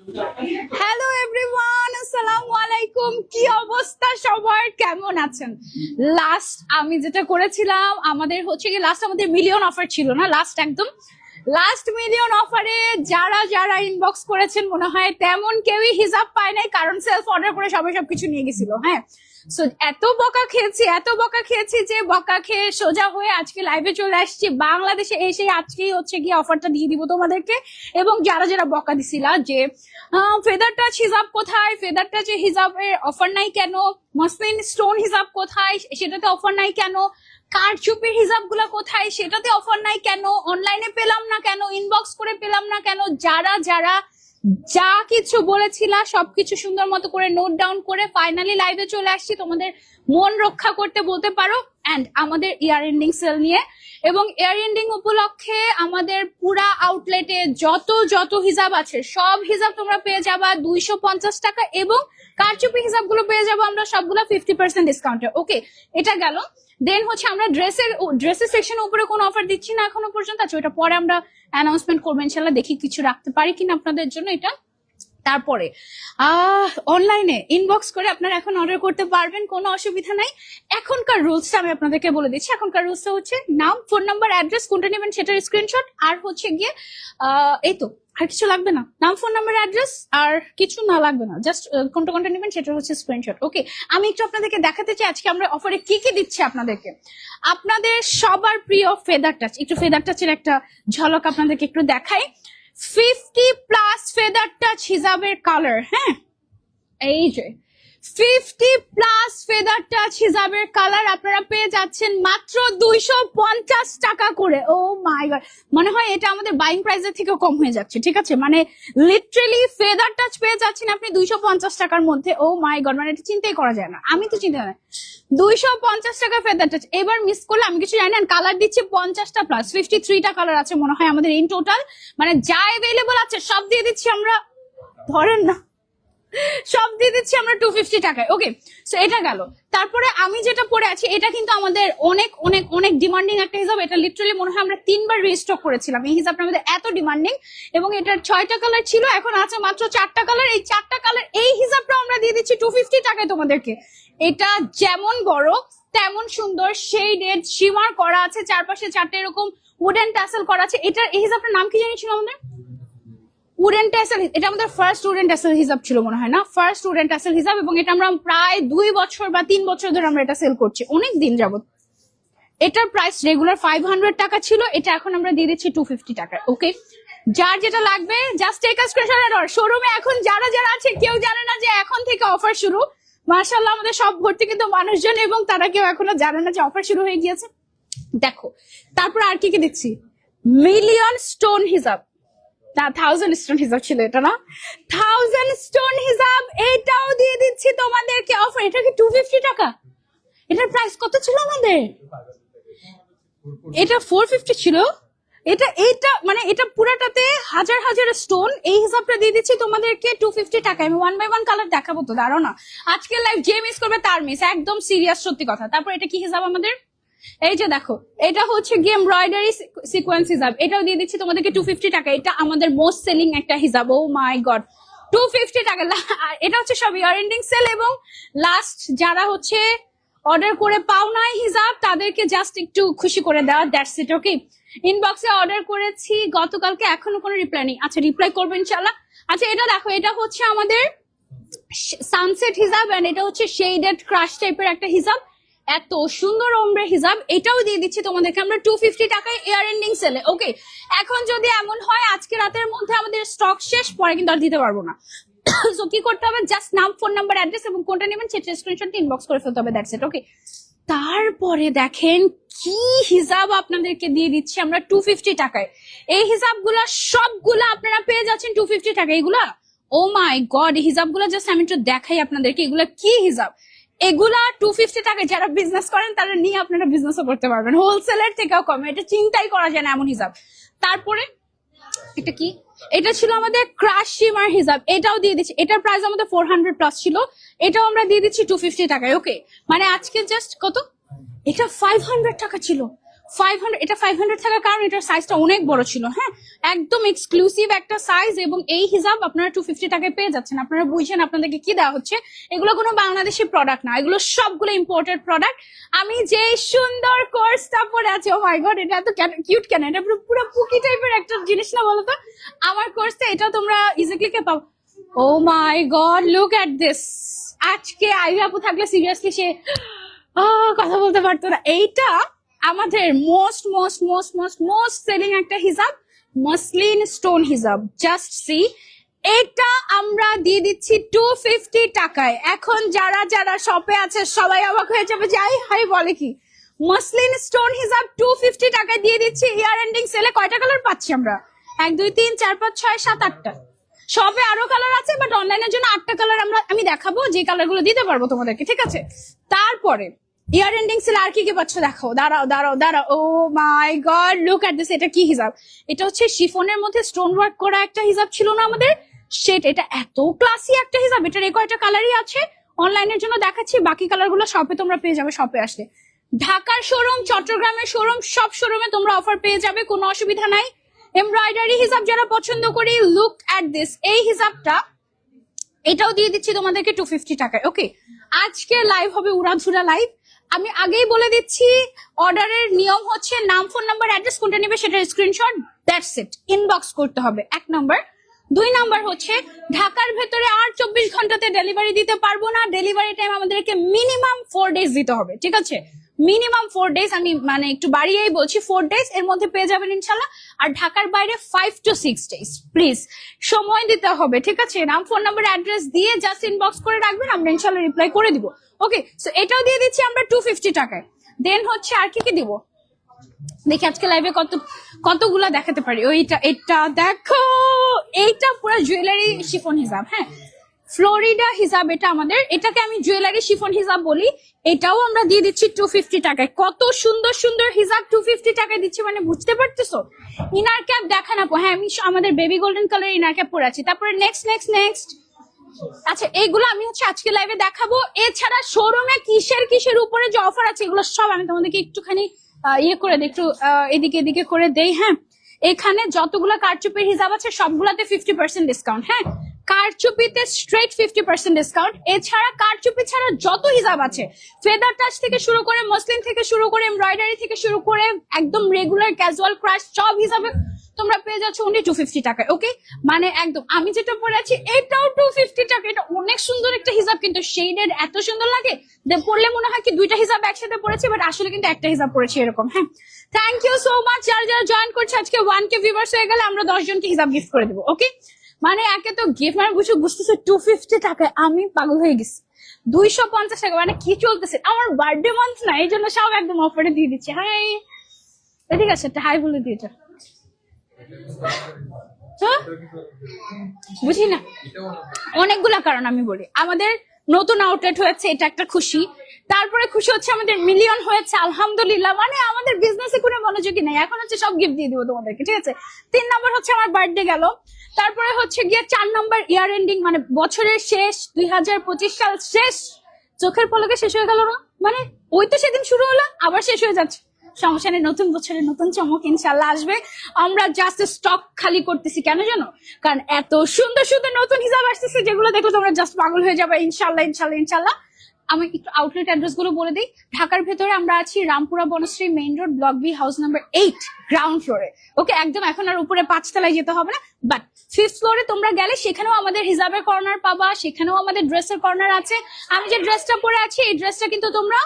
Hello everyone, আসসালামু আলাইকুম। কি অবস্থা সবার, কেমন আছেন? লাস্ট আমি যেটা করেছিলাম, আমাদের হচ্ছে কি লাস্ট আমাদের মিলিয়ন অফার ছিল না, লাস্ট মিলিয়ন অফারে যারা যারা ইনবক্স করেছেন মনে হয় তেমন কেউই হিসাব পায় নাই, কারণ সেলফ অর্ডার করে সবাই সবকিছু নিয়ে গেছিল। হ্যাঁ, সো এত বকা খেয়েছি যে বকা খেয়ে সোজা হয়ে আজকে লাইভে চলে আসছি। বাংলাদেশে এসে আজকেই হচ্ছে গিয়ে অফারটা দিয়ে দিব তোমাদেরকে। এবং যারা যারা বকা দিছিলা যে ফেদার টাচ হিসাব কোথায়, ফেদার টাচে হিসাবের অফার নাই কেন, মসলিন স্টোন হিসাব কোথায় সেটাতে অফার নাই কেন, কারচুপির হিসাব গুলা কোথায় সেটাতে অফার নাই কেন, অনলাইনে পেলাম না কেন, ইনবক্স করে পেলাম না কেন, যারা যারা যা কিছু বলেছিলা সবকিছু সুন্দর মতো করে নোট ডাউন করে ফাইনালি লাইভে চলে আসছি তোমাদের মন রক্ষা করতে বলতে পারো। এন্ড আমাদের ইয়ার এন্ডিং সেল নিয়ে, এবং ইয়ার এন্ডিং উপলক্ষে আমাদের পুরা আউটলেটে যত যত হিসাব আছে সব হিসাব তোমরা পেয়ে যাবা 250 টাকা, এবং কারচুপি হিসাবগুলো পেয়ে যাবো আমরা সবগুলো 50% ডিসকাউন্টে। ওকে, এটা গেল। দেন হচ্ছে আমরা ড্রেসের সেকশনের উপরে কোনো অফার দিচ্ছি না এখনো পর্যন্ত। আচ্ছা, ওটা পরে আমরা অ্যানাউন্সমেন্ট করবো ইনশাল্লাহ, দেখি কিছু রাখতে পারি কিনা আপনাদের জন্য এটা। তারপরে অনলাইনে ইনবক্স করে আপনারা এখন অর্ডার করতে পারবেন, কোনো অসুবিধা নাই। এখনকার রুলসটা আমি আপনাদেরকে বলে দিচ্ছি। এখনকার রুলসটা হচ্ছে নাম, ফোন নাম্বার, অ্যাড্রেস, কোনটা নেবেন সেটার স্ক্রিনশট, আর হচ্ছে গিয়ে এই তো আর কিছু লাগবে না। নাম, ফোন নাম্বার, অ্যাড্রেস আর কিছু না লাগবে না, জাস্ট কোনটা কোনটা নেবেন সেটা হচ্ছে স্ক্রিনশট। ওকে, আমি একটু আপনাদেরকে দেখাতে চাই আজকে আমরা অফারে কি কি দিচ্ছি আপনাদেরকে। আপনাদের সবার প্রিয় ফেদার টাচ, একটু ফেদার টাচের একটা ঝলক আপনাদেরকে একটু দেখাই। 50+ ফেদার টাচ হিসাবের কালার, হ্যাঁ এই যে 50+ ফেদার টাচ হিসাবের কালার আপনারা পেয়ে যাচ্ছেন মাত্র 250 টাকা করে। ও মাই গড, মনে হয় এটা আমাদের বাইং প্রাইসের থেকেও কম হয়ে যাচ্ছে। ঠিক আছে, মানে লিটারেলি ফেদার টাচ পেয়ে যাচ্ছেন আপনি 250 টাকার মধ্যে। ও মাই গড, মানে এটা চিন্তাই করা যায় না, আমি তো চিন্তা না। 250 টাকা ফেদার টাচ, এবার মিস করলে আমি কিছু জানি না। কালার দিচ্ছি 50টা প্লাস, 53টা কালার আছে মনে হয় আমাদের ইন টোটাল, মানে যা অ্যাভেলেবল আছে সব দিয়ে দিচ্ছি আমরা, ধরেন না সব দিয়ে দিচ্ছি আমরা 250 টাকায়। ওকে, সো এটা গেল। তারপরে আমি যেটা পরে আছি এটা কিন্তু আমাদের অনেক অনেক অনেক ডিমান্ডিং একটা হিসাব। এটা লিটারালি মনে হয় আমরা 3বার রিস্টক করেছিলাম। এই হিসাবটা আমাদের এত ডিমান্ডিং, এবং এটার 6টা কালার ছিল, এখন আছে মাত্র 4টা কালার। এই 4টা কালার এই হিসাবটা আমরা দিয়ে দিচ্ছি 250 টাকায় তোমাদেরকে। এটা যেমন বড় তেমন সুন্দর, শেডেড শিমার করা আছে, চারপাশে 4টে এরকম উডেন ট্যাসেল করা আছে। এটার এই হিসাবটার নাম কি জানিয়েছিল আমাদের? Wooden tassel. এটা আমাদের ফার্স্ট উডেন ট্যাসেল হিসাব ছিল মনে হয়, না ফার্স্ট উডেন ট্যাসেল হিসাব, এবং এটা আমরা প্রায় 2 বছর বা 3 বছর ধরে আমরা এটা সেল করছি, অনেক দিন যাবত। এটার প্রাইস রেগুলার 500 টাকা ছিল, এটা এখন আমরা দিয়ে দিচ্ছি 250 টাকায়। ওকে, যার যেটা লাগবে just take a screenshot and order. শোরুমে এখন যারা যারা আছে কেউ জানে না যে এখন থেকে অফার শুরু। মাশাআল্লাহ আমাদের সব ভর্তি কিন্তু মানুষজন, এবং তারা কেউ এখনো জানে না যে অফার শুরু হয়ে গিয়েছে। দেখো তারপর আর কি কি দিচ্ছি, মিলিয়ন স্টোন হিসাব না, 1000 স্টোন হিসাব ছিল এটা, না 1000 স্টোন হিসাব, এটাও দিয়ে দিচ্ছি তোমাদেরকে অফার। এটা কি 250 টাকা? এটার প্রাইস কত ছিল আমাদের? এটা 450 ছিল। এটা মানে এটা পুরাটাতে হাজার হাজার স্টোন, এই হিসাবটা দিয়ে দিচ্ছি তোমাদেরকে 250 টাকা। আমি 1 বাই 1 কালার দেখাবো তো, দাঁড়াও না। আজকের লাইভ যে মিস করবে তার মিস, একদম সিরিয়াস সত্যি কথা। তারপর এটা কি হিসাব আমাদের? এই যে দেখো, এটা হচ্ছে গিয়ে এমব্রয়ডারি সিকোয়েন্স হিসাব, এটাও দিয়ে দিচ্ছি তোমাদেরকে 250 টাকা। এটা আমাদের মোস্ট সেলিং একটা হিসাব। ও মাই গড, 250 টাকা। এটা হচ্ছে সব ইয়ার এন্ডিং সেল, এবং লাস্ট যারা হচ্ছে অর্ডার করে পাও নাই হিসাব তাদেরকে জাস্ট একটু খুশি করে দেওয়া, দ্যাটস ইট। ওকে, ইনবক্সে অর্ডার করেছি গতকালকে, এখনো কোনো রিপ্লাই নেই। আচ্ছা, রিপ্লাই করবো ইনশাল্লাহ। আচ্ছা, এটা দেখো, এটা হচ্ছে আমাদের সানসেট হিসাব, এন্ড এটা হচ্ছে শেডেড ক্রাশ টাইপের একটা হিসাব, এত সুন্দর ওমব্রে হিসাব। এটাও দিয়ে দিচ্ছি তোমাদেরকে আমরা 250 টাকায় এয়ার এন্ডিং সেলে। ওকে, এখন যদি এমন হয় আজকে রাতের মধ্যে আমাদের স্টক শেষ, পরে কিন্তু আর দিতে পারবো না। সো কি করতে হবে, জাস্ট নাম, ফোন নাম্বার, অ্যাড্রেস এবং কোনটা নেবেন সেটা স্ক্রিনশট ইনবক্স করে ফেলতে হবে, দ্যাটস ইট। ওকে, তারপরে দেখেন কি হিসাব আপনাদেরকে দিয়ে দিচ্ছি আমরা 250 টাকায়। এই হিসাবগুলা সবগুলা আপনারা পেয়ে যাচ্ছেন 250 টাকা। এগুলা ও মাই গড, এই হিসাবগুলা জাস্ট আমি একটু দেখাই আপনাদেরকে, এগুলা কি হিসাব। এগুলা 250 টাকায় যারা বিজনেস করেন তারা নিয়ে আপনারা বিজনেসও করতে পারবেন, হোলসেলের থেকেও কমে, এটা চিন্তাই করা যায় না এমন হিসাব। তারপরে এটা কি, এটা ছিল আমাদের ক্রাশ শিমার হিসাব, এটাও দিয়ে দিচ্ছি। এটার প্রাইস আমাদের 400+ ছিল, এটাও আমরা দিয়ে দিচ্ছি 250 টাকায়। ওকে, মানে আজকে জাস্ট কত, এটা 500 টাকা ছিল, 500, এটা 500 থাকার কারণ এটার সাইজটা অনেক বড় ছিল। হ্যাঁ, একদম এক্সক্লুসিভ একটা সাইজ, এবং এই হিজাব আপনারা 250 টাকায় পেয়ে যাচ্ছেন। আপনারা বুঝছেন আপনাদেরকে কি দেওয়া হচ্ছে। এগুলো কোনো বাংলাদেশি প্রোডাক্ট না, এগুলো সবগুলো ইম্পোর্টেড প্রোডাক্ট। আমি যে সুন্দর কোর্সটা পরে আছি, ও মাই গড, এটা এত কিউট কেন, এটা পুরো পুকি টাইপের একটা জিনিস না বলতো। আমার কোর্সটা এটা তোমরা ইজিলি কে পাও। ও my god, look at this. আজকে আইভি আপু থাকলে সিরিয়াসলি সে কথা বলতে পারতো না। এইটা আমাদের most most most most most selling একটা হিজাব, মসলিন স্টোন হিজাব। জাস্ট সি, এটা আমরা দিয়ে দিচ্ছি 250 টাকায়। এখন যারা যারা শপে আছে সবাই অবাক হয়ে যাবে যে আই হাই বলে কি, মসলিন স্টোন হিজাব 250 টাকায় দিয়ে দিচ্ছি। ইয়ার এন্ডিং সেলে কয়টা কালার পাচ্ছি আমরা? 1 2 3 4 5 6 7 8টা। সবে আরো কালার আছে, বাট অনলাইনের জন্য 8টা কালার আমি দেখাবো, যে কালার গুলো দিতে পারবো তোমাদেরকে, ঠিক আছে? তারপরে ইয়ার এন্ডিং সেল আর কি কি পাচ্ছ দেখাও। দাঁড়াও দাঁড়াও দাঁড়াও, ও my god, look at this. এটা কি হিজাব? এটা হচ্ছে শিফনের মধ্যে স্টোন ওয়ার্ক করা একটা হিজাব ছিল না আমাদের, সেট। এটা এত ক্লাসি একটা হিজাব। এটার এই কয়টা কালারই আছে, অনলাইনের জন্য দেখাচ্ছি, বাকি কালার গুলো শপে তোমরা পেয়ে যাবে, শপে আসলে। ঢাকার শোরুম, চট্টগ্রামের শোরুম, সব শোরুমে তোমরা অফার পেয়ে যাবে, কোনো অসুবিধা নাই। এমব্রয়ডারি হিজাব যারা পছন্দ করি, লুক এট দিস। এই হিজাবটা এটাও দিয়ে দিচ্ছি তোমাদেরকে 250 টাকায়। ওকে, আজকে লাইভ হবে উড়াধুরা লাইভ। আমি আগেই বলে দিচ্ছি, অর্ডারের নিয়ম হচ্ছে নাম, ফোন নাম্বার, অ্যাড্রেস, কোনটা নেবে সেটা স্ক্রিনশট, দ্যাটস ইট, ইনবক্স করতে হবে, 1 নাম্বার। 2 নাম্বার হচ্ছে ঢাকার ভেতরে আর 24 ঘন্টাতে ডেলিভারি দিতে পারবো না। ডেলিভারি টাইম আমাদেরকে মিনিমাম 4 ডেজ দিতে হবে, ঠিক আছে? মিনিমাম 4 ডেজ, আমি মানে একটু বাড়িয়েই বলছি, 4 ডেজ এর মধ্যে পেয়ে যাবেন ইনশাল্লাহ। আর ঢাকার বাইরে 5 to 6 ডেজ, প্লিজ সময় দিতে হবে, ঠিক আছে? নাম, ফোন নাম্বার, অ্যাড্রেস দিয়ে জাস্ট ইনবক্স করে রাখবেন, আমরা ইনশাল্লাহ রিপ্লাই করে দিব। ওকে, সো এটাও দিয়ে দিচ্ছি আমরা 250 টাকায়। দেন হচ্ছে আর কি কি দিব দেখি আজকে লাইভে কতগুলা দেখাতে পারি। ওইটা, এটা দেখো, এইটা পুরো জুয়েলারি শিফন হিসাব। হ্যাঁ, ফ্লোরিডা হিসাব এটা আমাদের, এটাকে আমি জুয়েলারি শিফন হিসাব বলি। এটাও আমরা দিয়ে দিচ্ছি 250 টাকায়। কত সুন্দর সুন্দর হিসাব 250 টাকায় দিচ্ছি, মানে বুঝতে পারতেছো? ইনার ক্যাপ দেখা না। হ্যাঁ, আমি আমাদের baby golden colour inner cap পরে আছি। তারপরে নেক্সট নেক্সট নেক্সট, আচ্ছা এইগুলো আমি হচ্ছে আজকে লাইভে দেখাবো। এছাড়া শোরুমে কিসের কিসের উপরে যে অফার আছে, এগুলো সব আমি তোমাদেরকে একটুখানি ইয়ে করে একটু এদিকে এদিকে করে দেই। হ্যাঁ, এখানে যতগুলো কারচুপির হিসাব আছে সবগুলাতে 50% ডিসকাউন্ট। হ্যাঁ, কারচুপিতে স্ট্রেট 50% ডিসকাউন্ট। এছাড়া কারচুপি ছাড়া যত হিসাব আছে, ফেদার টাচ থেকে শুরু করে, মসলিন থেকে শুরু করে, এমব্রয়ডারি থেকে শুরু করে, একদম রেগুলার ক্যাজুয়াল ক্রাশ, সব হিসাবে তোমরা পেয়ে যাচ্ছ অনলি 250 টাকায়। ওকে, মানে একদম আমি যেটা পরে আছি এটাও 250 টাকা। এটা অনেক সুন্দর একটা হিসাব, কিন্তু শেডেড এত সুন্দর লাগে পড়লে মনে হয় কি দুইটা হিসাব একসাথে পড়েছি, বাট আসলে কিন্তু একটা হিসাব পড়েছি এরকম। হ্যাঁ, থ্যাংক ইউ সো মাচ যারা যারা জয়েন করছে। আজকে 1K ভিউয়ার্স হয়ে গেলে আমরা 10 জনকে হিসাব গিফট করে দেবো। ওকে, মানে একে তো গিফট, মানে বুঝতেছে 250 টাকায় আমি পাগল হয়ে গেছি। 250 টাকা, মানে কি চলতেছে? আমার বার্থডে মান্থ না, এই জন্য সব একদম অফারে দিয়ে দিচ্ছে। হাই, ঠিক আছে, একটা হাই বলে দিয়েছে। বুঝি না, অনেকগুলা কারণ আমি বলি। আমাদের নতুন আউটলেট হয়েছে, এটা একটা খুশি। তারপরে খুশি হচ্ছে আমাদের মিলিয়ন হয়েছে, আলহামদুলিল্লাহ। মানে আমাদের বিজনেসে কোনো মনোযোগী নেই, এখন হচ্ছে সব গিফট দিয়ে দিব তোমাদেরকে, ঠিক আছে? 3 নম্বর হচ্ছে আমার বার্থডে গেল। তারপরে হচ্ছে গিয়ে 4 নম্বর ইয়ার এন্ডিং, মানে বছরের শেষ, 2025 সাল শেষ, চোখের পলকে শেষ হয়ে গেল না, মানে ওই তো সেদিন শুরু হলো আবার শেষ হয়ে যাচ্ছে। সমস্যা নেই, নতুন বছরের নতুন চমক ইনশাল্লাহ আসবে। আমরা জাস্ট স্টক খালি করতেছি, কেন জানো? কারণ এত সুন্দর সুন্দর নতুন হিসাব আসতেছে, যেগুলো দেখো তোমরা জাস্ট পাগল হয়ে যাবে। ইনশাল্লাহ ইনশাল্লাহ ইনশাল্লাহ। আমি একটু আউটলেট অ্যাড্রেস গুলো বলে দিই। ঢাকার ভেতরে আমরা আছি Rampura Banasree main road, block B, house number 8, ground ফ্লোরে। ওকে, একদম এখন আর উপরে 5 তলায় যেতে হবে না, বাট 5th ফ্লোরে তোমরা গেলে সেখানেও আমাদের হিজাবের কর্নার পাবা, সেখানেও আমাদের ড্রেসের কর্নার আছে। আমি যে ড্রেসটা পরে আছি এই ড্রেসটা কিন্তু তোমরা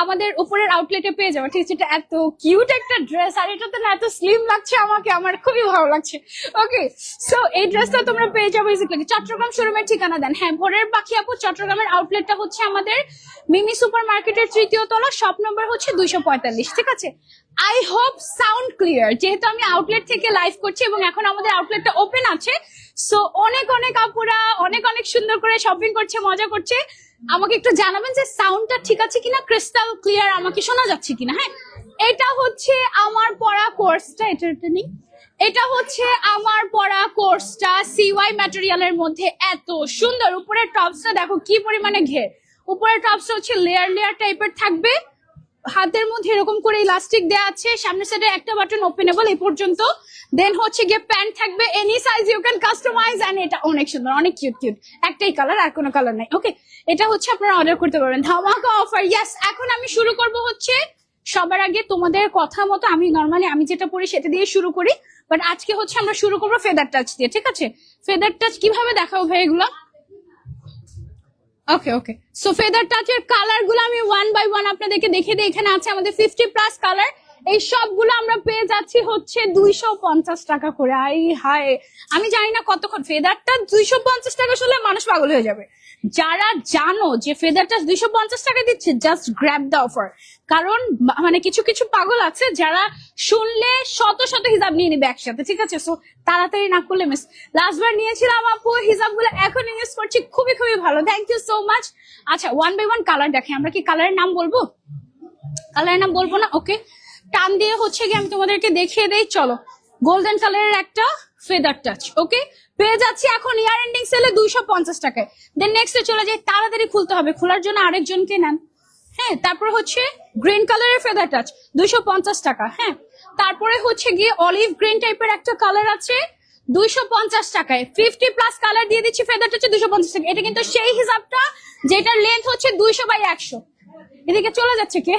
আমাদের উপরের আউটলেটে পেয়ে যাবে, ঠিক আছে? এটা এত কিউট একটা ড্রেস, আর এটাতে না এত স্লিম লাগছে আমাকে, আমার খুবই ভালো লাগছে। ওকে, সো এই ড্রেসটা তোমরা পেয়ে যাবে বেসিক্যালি। চট্টগ্রাম শোরুমের ঠিকানা দেন। হ্যাঁ, ভোরের পাখি আপু, চট্টগ্রামের আউটলেটটা হচ্ছে আমাদের মিমি সুপার মার্কেটের 3য় তলা, শপ নম্বর হচ্ছে 245, ঠিক আছে? আই হোপ সাউন্ড ক্লিয়ার, যেহেতু আমি আউটলেট থেকে লাইভ করছি এবং এখন আমাদের আউটলেটটা ওপেন আছে। সো অনেক অনেক আপুরা অনেক অনেক সুন্দর করে শপিং করছে, মজা করছে। আমাকে একটু জানাবেন যে সাউন্ডটা ঠিক আছে কিনা, ক্রিস্টাল ক্লিয়ার আমাকে শোনা যাচ্ছে কিনা। হ্যাঁ, এটা হচ্ছে আমার পড়া কোর্সটা, এটা নেই, এটা হচ্ছে আমার পড়া কোর্সটা সিওয়াই ম্যাটেরিয়ালের মধ্যে। এত সুন্দর উপরের টপসটা দেখো কি পরিমাণে ঘের। উপরের টপসটা হচ্ছে লেয়ার লেয়ার টাইপের থাকবে, হাতের মধ্যে এরকম করে ইলাস্টিক দেওয়া আছে, সামনের সাইডে একটা বাটন ওপেনেবল এই পর্যন্ত। দেন হচ্ছে গিয়ে প্যান্ট থাকবে any size you can customise, and এটা অনেক সুন্দর, অনেক কিউট কিউট, একটাই কালার আর কোনো কালার নাই। ওকে, এটা হচ্ছে আপনারা অর্ডার করতে পারবেন, ধামাকা অফার। ইয়েস, এখন আমি শুরু করব হচ্ছে সবার আগে তোমাদের কথা মতো আমি নর্মালি আমি যেটা পড়ি সেটা দিয়ে শুরু করি, বাট আজকে হচ্ছে আমরা শুরু করবো ফেদার টাচ দিয়ে, ঠিক আছে? ফেদার টাচ কিভাবে দেখাবো ভাই এগুলো? ওকে ওকে, সো ফেদার টাচের কালার গুলো আমি ওয়ান বাই ওয়ান আপনাদেরকে দেখে দিই। এখানে আছে আমাদের 50+ কালার, এই সবগুলো আমরা পেয়ে যাচ্ছি হচ্ছে 250 টাকা করে। আই হায়, আমি জানি না কতক্ষণ ফেদারটা 250 টাকা শুনলে মানুষ পাগল হয়ে যাবে। যারা জানো যে ফেদারটা 250 টাকা দিচ্ছে, জাস্ট গ্র্যাব দ্য অফার। কারণ মানে কিছু কিছু পাগল আছে যারা শুনলে শত শত হিসাব নিয়ে নিবে একসাথে, ঠিক আছে? সো তাড়াতাড়ি না করলে মিস। লাস্টবার নিয়েছিলাম আপু হিসাবগুলো, এখন ইউজ করছি, খুবই খুবই ভালো, থ্যাংক ইউ সো মাচ। আচ্ছা, ওয়ান বাই ওয়ান কালার দেখে, আমরা কি কালারের নাম বলবো? কালারের নাম বলবো না, ওকে। টান দিয়ে হচ্ছে গিয়ে আমি তোমাদেরকে দেখিয়ে দেই, চলো। গোল্ডেন কালারের একটা ফেদার টাচ, ওকে, পেয়ে যাচ্ছি এখন ইয়ার এন্ডিং সেলে 250 টাকায়। দেন নেক্সটে চলে যাই, তাড়াতাড়ি খুলতে হবে, খোলার জন্য আরেকজনকে নেন। হ্যাঁ, তারপর হচ্ছে গ্রিন কালারের ফেদার টাচ 250 টাকা। হ্যাঁ, তারপরে হচ্ছে গিয়ে অলিভ গ্রিন টাইপের একটা কালার আছে 250 টাকায়। 50+ কালার দিয়ে দিচ্ছি ফেদার টাচে 250 টাকা। এটা কিন্তু সেই হিসাবটা যেটার লেন্থ হচ্ছে 200/100। এদিকে চলে যাচ্ছে কে?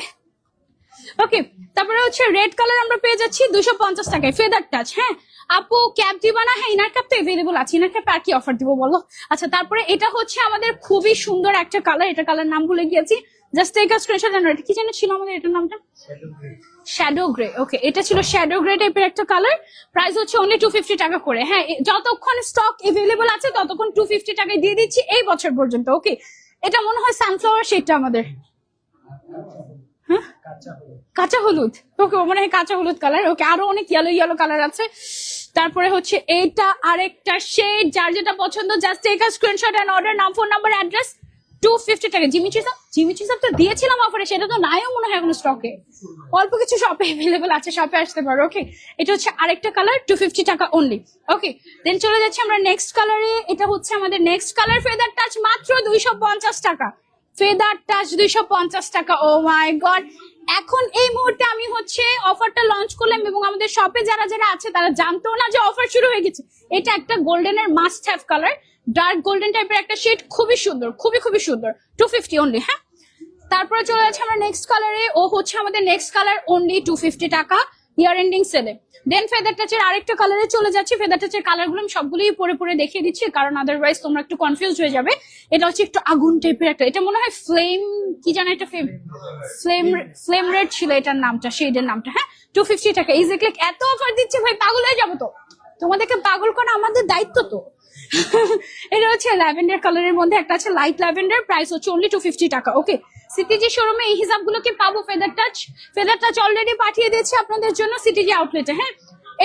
ওকে, তারপরে হচ্ছে রেড কালার আমরা পেয়ে যাচ্ছি 250 টাকায় ফেদার টাচ। হ্যাঁ আপু, ক্যাপ দিবা না? হ্যাঁ, ইনার ক্যাপ তো এভেলেবল আছে, ইনার ক্যাপ আর কি অফার দিব বলো? আচ্ছা, তারপরে এটা হচ্ছে আমাদের খুবই সুন্দর একটা কালার, এটা কালার নাম ভুলে গিয়েছি, জাস্ট টেক আ স্ক্রিনশট। এটা কি জানো ছিল আমাদের এটার নামটা? Shadow grey. ওকে, এটা ছিল শ্যাডো গ্রে টাইপের একটা কালার, প্রাইস হচ্ছে অনলি 250 টাকা করে। হ্যাঁ, যতক্ষণ স্টক এভেলেবল আছে ততক্ষণ 250 টাকায় দিয়ে দিচ্ছি এই বছর পর্যন্ত। ওকে, এটা মনে হয় সানফ্লাওয়ার শেডটা আমাদের, হ্যাঁ কাঁচা হলুদ। ওকে, মনে হয় কাঁচা হলুদ কালার। ওকে, আরো অনেক ইয়েলো ইয়েলো কালার আছে। তারপরে হচ্ছে এইটা আরেকটা শেড, যার যেটা পছন্দ just take a screenshot and order, নাম, ফোন নাম্বার, অ্যাড্রেস। 250 টাকা। জিমিচি সাব তো দিয়েছিলাম অফারে, সেটা তো নাইও মনে হয় এখন স্টকে, অল্প কিছু শপে এভেলেবল আছে, শপে আসতে পারো। ওকে, এটা হচ্ছে আরেকটা কালার 250 টাকা অনলি। ওকে, দেন চলে যাচ্ছে আমরা নেক্সট কালারে। এটা হচ্ছে আমাদের নেক্সট কালার, ফেদার টাচ মাত্র 250 টাকা। ফেদার টাচ 250 টাকা। ও মাই গড, এখন এই মুহূর্তে আমি হচ্ছে অফারটা লঞ্চ করলাম এবং আমাদের শপে যারা যারা আছে তারা জানতো না যে অফার শুরু হয়ে গেছে। এটা একটা গোল্ডেনের must have colour, dark golden টাইপের একটা শেড, খুবই সুন্দর, খুবই খুবই সুন্দর, 250 অনলি। হ্যাঁ, তারপরে চলে যাচ্ছে আমরা নেক্সট কালারে। ও হচ্ছে আমাদের নেক্সট কালার অনলি 250 টাকা ইয়ার এন্ডিং সেলে। দেন ফেদার টাচের আরেকটা কালারে চলে যাচ্ছে। ফেদার টাচের কালার গুলো আমি সবগুলোই পরে পরে দেখিয়ে দিচ্ছি, কারণ আদারওয়াইজ তোমরা একটু কনফিউজ হয়ে যাবে। এটা হচ্ছে একটু আগুন টাইপের একটা, এটা মনে হয় ফ্লেম কি জানো, একটা ফ্লেম রেড ছিল এটার নামটা, শেডের নামটা। হ্যাঁ, 250 টাকা। ইজিক্লি এত অফার দিচ্ছে ভাই, পাগল হয়ে যাবো তো। তোমাদেরকে পাগল করা আমাদের দায়িত্ব তো। এটা হচ্ছে ল্যাভেন্ডার কালারের মধ্যে একটা আছে, লাইট ল্যাভেন্ডার, প্রাইস হচ্ছে অনলি 250 টাকা। ওকে, সিটিজি শোরুমে এই হিসাবগুলোকে পাবো। ফেদার টাচ অলরেডি পাঠিয়ে দিয়েছে আপনাদের জন্য সিটিজি আউটলেটে। হ্যাঁ,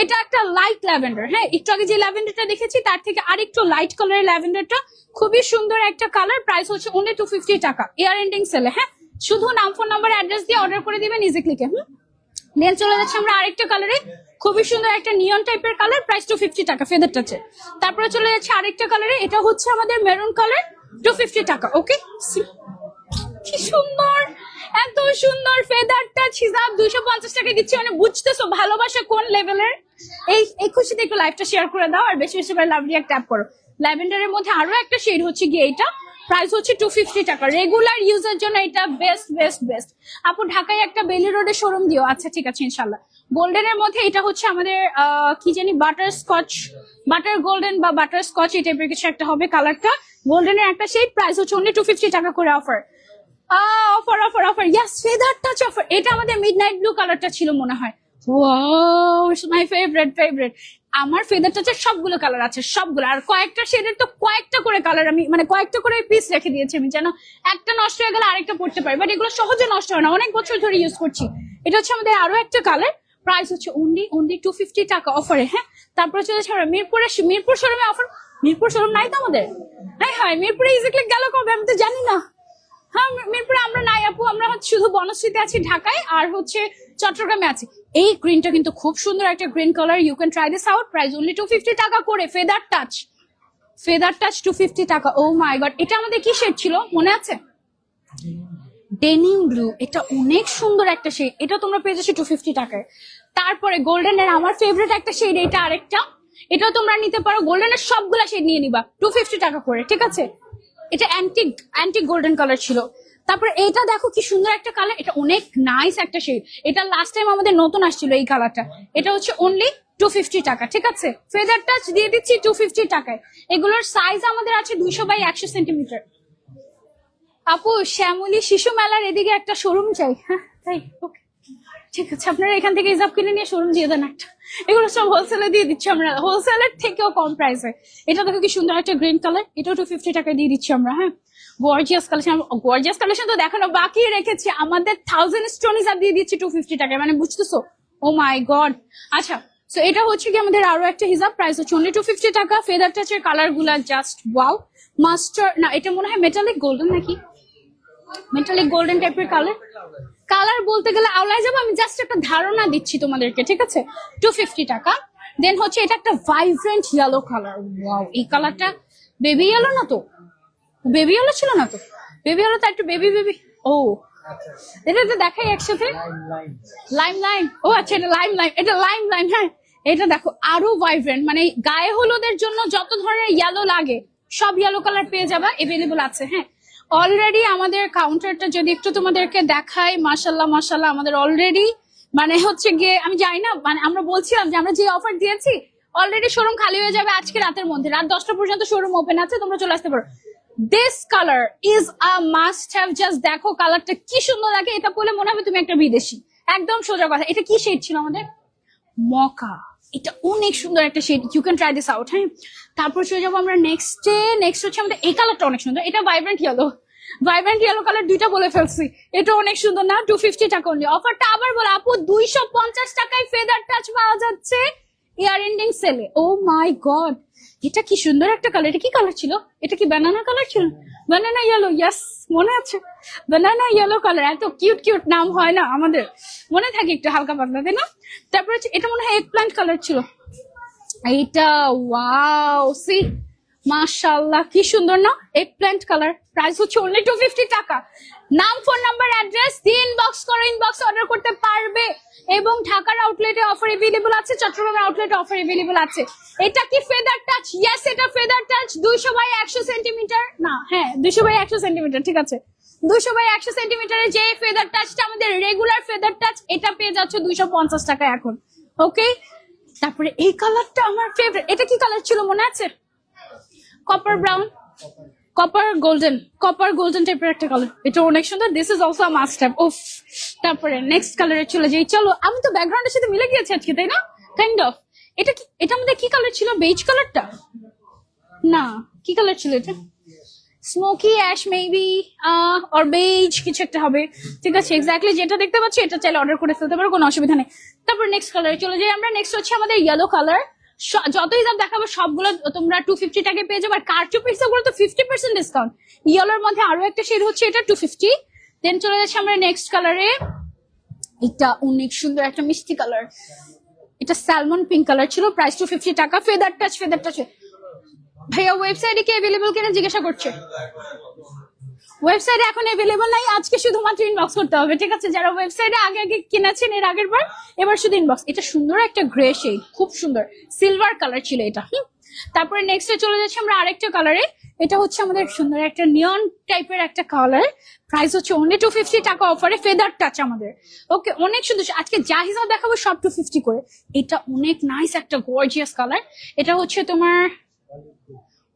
এটা একটা লাইট ল্যাভেন্ডার। হ্যাঁ, একটু আগে যে ল্যাভেন্ডারটা দেখেছি তার থেকে আরেকটু লাইট কালারের ল্যাভেন্ডারটা, খুবই সুন্দর একটা কালার, প্রাইস হচ্ছে অনলি 250 টাকা ইয়ার এন্ডিং সেলে। হ্যাঁ, শুধু নাম, ফোন নাম্বার, অ্যাড্রেস দিয়ে অর্ডার করে দিবেন ইজি ক্লিকে। দেন চলে যাচ্ছে আমরা আরেকটা কালারে, খুবই সুন্দর একটা নিয়ন টাইপের কালার, প্রাইস 250 টাকা ফেদার টাচে। তারপরে চলে যাচ্ছে আরেকটা কালারে, এটা হচ্ছে আমাদের মেরুন কালার, 250 টাকা। ওকে, কি সুন্দর, এত সুন্দর ফেদার টাচ হিসাব 250 টাকা দিচ্ছে, মানে বুঝতেছো ভালোবাসা কোন লেভেলের। এই খুশিতে একটু লাইভটা শেয়ার করে দাও আর বেশি বেশি করে লাভ রিয়াক্ট ট্যাপ করো। ল্যাভেন্ডারের মধ্যে আরো একটা শেড হচ্ছে গিয়ে এইটা, প্রাইস হচ্ছে 250 টাকা। রেগুলার ইউজের জন্য এটা বেস্ট বেস্ট বেস্ট। আপু ঢাকায় একটা বেলি রোডে শোরুম দিও। আচ্ছা ঠিক আছে ইনশাল্লাহ। গোল্ডেনের মধ্যে এটা হচ্ছে আমাদের কি জানি বাটার স্কচ, বাটার গোল্ডেন বা বাটার স্কচ এই টাইপের কিছু একটা হবে কালারটা। গোল্ডেনের একটা শেড, প্রাইস হচ্ছে অনলি 250 টাকা করে অফার। অফার অফার অফার, ইয়াস ফেদার টাচ অফার। এটা আমাদের মিডনাইট ব্লু কালারটা ছিল মনে হয়। Wow, my favourite. আমার ফেদার টাচের সবগুলো কালার আছে, সবগুলো। আর কয়েকটা শেডের তো কয়েকটা করে কালার আমি মানে কয়েকটা করে পিস রেখে দিয়েছি আমি, যেন একটা নষ্ট হয়ে গেলে আরেকটা পড়তে পারি। বাট এগুলো সহজে নষ্ট হয় না, অনেক বছর ধরে ইউজ করছি। এটা হচ্ছে আমাদের আরো একটা কালার, প্রাইস হচ্ছে অনলি 250 টাকা অফারে। হ্যাঁ, তারপরে চলে যাচ্ছে মিরপুর শোরুমে অফার। মিরপুর শোরুম নাই তো আমাদের? হ্যাঁ, মিরপুরে ইজিক্লিক গেল কবে আমি তো জানি না। হ্যাঁ, মিরপুরে আমরা নাই আপু, আমরা হচ্ছে শুধু বনশ্রীতে আছি ঢাকায়, আর হচ্ছে চট্টগ্রামে আছি। এই গ্রিনটা কিন্তু খুব সুন্দর একটা green colour, you can try this out, price only 250 টাকা করে। ফেদার টাচ 250 টাকা। ও মাই গড, এটা আমাদের কি শেড ছিল মনে আছে? ডেনিম ব্লু, এটা অনেক সুন্দর একটা শেড, এটা তোমরা পেয়ে যাচ্ছ 250 টাকায়। তারপরে গোল্ডেনের আমার ফেভারিট একটা শেড, এটা আরেকটা, এটা তোমরা নিতে পারো। গোল্ডেনের সবগুলা শেড নিয়ে নিবা 250 টাকা করে, ঠিক আছে। এটা অ্যান্টিক অ্যান্টিক গোল্ডেন কালার ছিল। তারপর এটা দেখো কি সুন্দর একটা কালার, এটা অনেক নাইস একটা শেড, এটা লাস্ট টাইম আমাদের নতুন আসছিল এই কালারটা। এটা হচ্ছে অনলি 250 টাকা, ঠিক আছে। ফেদার টাচ দিয়ে দিচ্ছি 250 টাকায়। এগুলোর সাইজ আমাদের আছে 200x100 সেন্টিমিটার। আপু শ্যামলী শিশু মেলার এদিকে একটা শোরুম চাই। হ্যাঁ তাই, ওকে ঠিক আছে, আপনারা এখান থেকে হিসাব কিনে নিয়ে শোরুম দিয়ে দেন একটা। এগুলো সব হোলসেলে দিয়ে দিচ্ছি আমরা, হোলসেলের থেকেও কম প্রাইসে। এটা দেখো কি সুন্দর একটা গ্রিন কালার, এটাও 250 টাকায় দিয়ে দিচ্ছি আমরা। হ্যাঁ গর্জিয়াস কালেকশন, গর্জিয়াস কালেকশন তো দেখানো বাকি রেখেছি, আমাদের 1000 স্টোন হিসাব দিয়ে দিচ্ছি 250 টাকায়, মানে বুঝতেছো? ও মাই গড। আচ্ছা সো এটা হচ্ছে কি আমাদের আরো একটা হিসাব, প্রাইস হচ্ছে অনলি 250 টাকা। ফেদার টাচের কালার গুলা জাস্ট ওয়াও। মাস্টার না, এটা মনে হয় মেটালিক গোল্ডেন নাকি, মেটালিক গোল্ডেন টাইপের কালার। কালার বলতে গেলে আওলায় যাবো, আমি জাস্ট একটা ধারণা দিচ্ছি তোমাদেরকে, ঠিক আছে। 250 টাকা। দেন হচ্ছে এটা একটা ভাইব্রেন্ট ইয়েলো কালার, ওয়াও এই কালারটা বেবি ইয়েলো না তো, বেবি ইয়েলো ছিল না তো, বেবি ইয়েলো তো একটু বেবি বেবি। ও এটা তো দেখাই একসাথে, লাইম লাইম, ও আচ্ছা এটা লাইম লাইম, এটা লাইম লাইম। হ্যাঁ এটা দেখো আরো ভাইব্রেন্ট, মানে গায়ে হলুদের জন্য যত ধরনের ইয়েলো লাগে সব ইয়েলো কালার পেয়ে যাবে, এভেলেবল আছে। হ্যাঁ অলরেডি আমাদের কাউন্টারটা যদি একটু তোমাদেরকে দেখাই, মাশাল্লাহ মাশাল্লাহ, আমাদের অলরেডি মানে হচ্ছে গিয়ে আমি জানি না, মানে আমরা বলছিলাম যে আমরা যে অফার দিয়েছি অলরেডি শোরুম খালি হয়ে যাবে আজকে রাতের মধ্যে, রাত 10টা পর্যন্ত শোরুম ওপেন আছে, তোমরা চলে আসতে পারো। This colour is a must have, just দেখো কালারটা কি সুন্দর লাগে, এটা পরলে মনে হবে তুমি একটা বিদেশি, একদম সোজা কথা। এটা কি শেড ছিল আমাদের? মকা, এটা অনেক সুন্দর একটা shade, you can try this out. হ্যাঁ তারপর চলে যাবো আমরা নেক্সটে। নেক্সট হচ্ছে আমাদের এই কালারটা অনেক সুন্দর, এটা vibrant yellow, vibrant yellow colour দুইটা বলে ফেলছি, এটা অনেক সুন্দর না, 250 টাকা অনলি। অফারটা আবার বলো আপু, 250 টাকায় ফেদার টাচ পাওয়া যাচ্ছে ইয়ার এন্ডিং সেলে। ও মাই গড, এটা কি সুন্দর একটা কালার, এটা কি কালার ছিল? এটা কি ব্যানানা কালার ছিল? ব্যানানা ইয়েলো, ইয়াস মনে আছে, ব্যানানা ইয়েলো কালার। এত কিউট কিউট নাম হয় না আমাদের, মনে থাকে একটু হালকা পাতলা, তাই না? তারপরে এটা মনে হয় এগ প্ল্যান্ট কালার ছিল এইটা, ওয়াও সি মাশাআল্লাহ কি সুন্দর না, এগ প্ল্যান্ট কালার। প্রাইস হচ্ছে অনলি 250 টাকা। নাম, ফোন নাম্বার, অ্যাড্রেস দিয়ে ইনবক্স করো, ইনবক্স অর্ডার করতে পারবে। এবং ঢাকার আউটলেটে অফার এভেলেবল আছে, চট্টগ্রামের আউটলেটে অফার এভেলেবল আছে। এটা কি ফেদার টাচ? ইয়েস এটা ফেদার টাচ, 200x100 সেন্টিমিটার, না হ্যাঁ 200x100 সেন্টিমিটার, ঠিক আছে। 200x100 সেন্টিমিটারের যে ফেদার টাচটা আমাদের রেগুলার ফেদার টাচ, এটা পেয়ে যাচ্ছে 250 টাকা এখন, ওকে। তারপরে এই কালারটা আমার ফেভারিট, এটা কি কালার ছিল মনে আছে? কপার ব্রাউন, কপার গোল্ডেন টাইপের একটা কালার, এটা অনেক সুন্দর। This is also a must have. উফ তারপরে নেক্সট কালারে চলে যাই, চলো। আমি তো ব্যাকগ্রাউন্ডের সাথে মিলে গিয়েছি আজকে, তাই না? Kind of. এটা কি, এটা আমাদের কি কালার ছিল? বেজ কালারটা না, কি কালার ছিল এটা? Smoky ash maybe or beige কিছু একটা হবে, ঠিক আছে। এক্স্যাক্টলি যেটা দেখতে পাচ্ছি এটা চাইলে অর্ডার করে ফেলতে পারো, কোনো অসুবিধা নেই। তারপর নেক্সট কালারে চলে যাই আমরা। নেক্সট হচ্ছে আমাদের ইয়েলো কালার, যতই দাম দেখাবো সবগুলো তোমরা 250 টাকায় পেয়ে যাবে, আর কারচুপি পিসগুলো তো 50% ডিসকাউন্ট। ইয়েলোর মধ্যে আরো একটা শেড হচ্ছে, এটা 250। দেন চলে যাচ্ছে আমরা নেক্সট কালারে, এটা অনেক সুন্দর একটা মিষ্টি কালার, এটা স্যালমন পিঙ্ক কালার ছিল, প্রাইস 250 টাকা। ফেদার টাচ, ফেদার টাচ ভাইয়া ওয়েবসাইটে কি অ্যাভেলেবল কিনা জিজ্ঞাসা করছে, ওয়েবসাইটে এখন অ্যাভেলেবল নাই, আজকে শুধুমাত্র ইনবক্স করতে হবে, ঠিক আছে। যারা ওয়েবসাইটে আগে আগে কিনেছেন এর আগের বার, এবার শুধু ইনবক্স। এটা সুন্দর একটা গ্রে শেড, খুব সুন্দর সিলভার কালার ছিল এটা। তারপরে নেক্সটে চলে যাচ্ছে আমরা আরেকটা কালারে, এটা হচ্ছে আমাদের সুন্দর একটা নিয়ন টাইপের একটা কালার, প্রাইস হচ্ছে অনলি 250 টাকা অফারে, ফেদার টাচ আমাদের, ওকে। অনেক সুন্দর, আজকে যা হিসাব দেখাবো সব 250 করে। এটা অনেক নাইস একটা গর্জিয়াস কালার, এটা হচ্ছে তোমার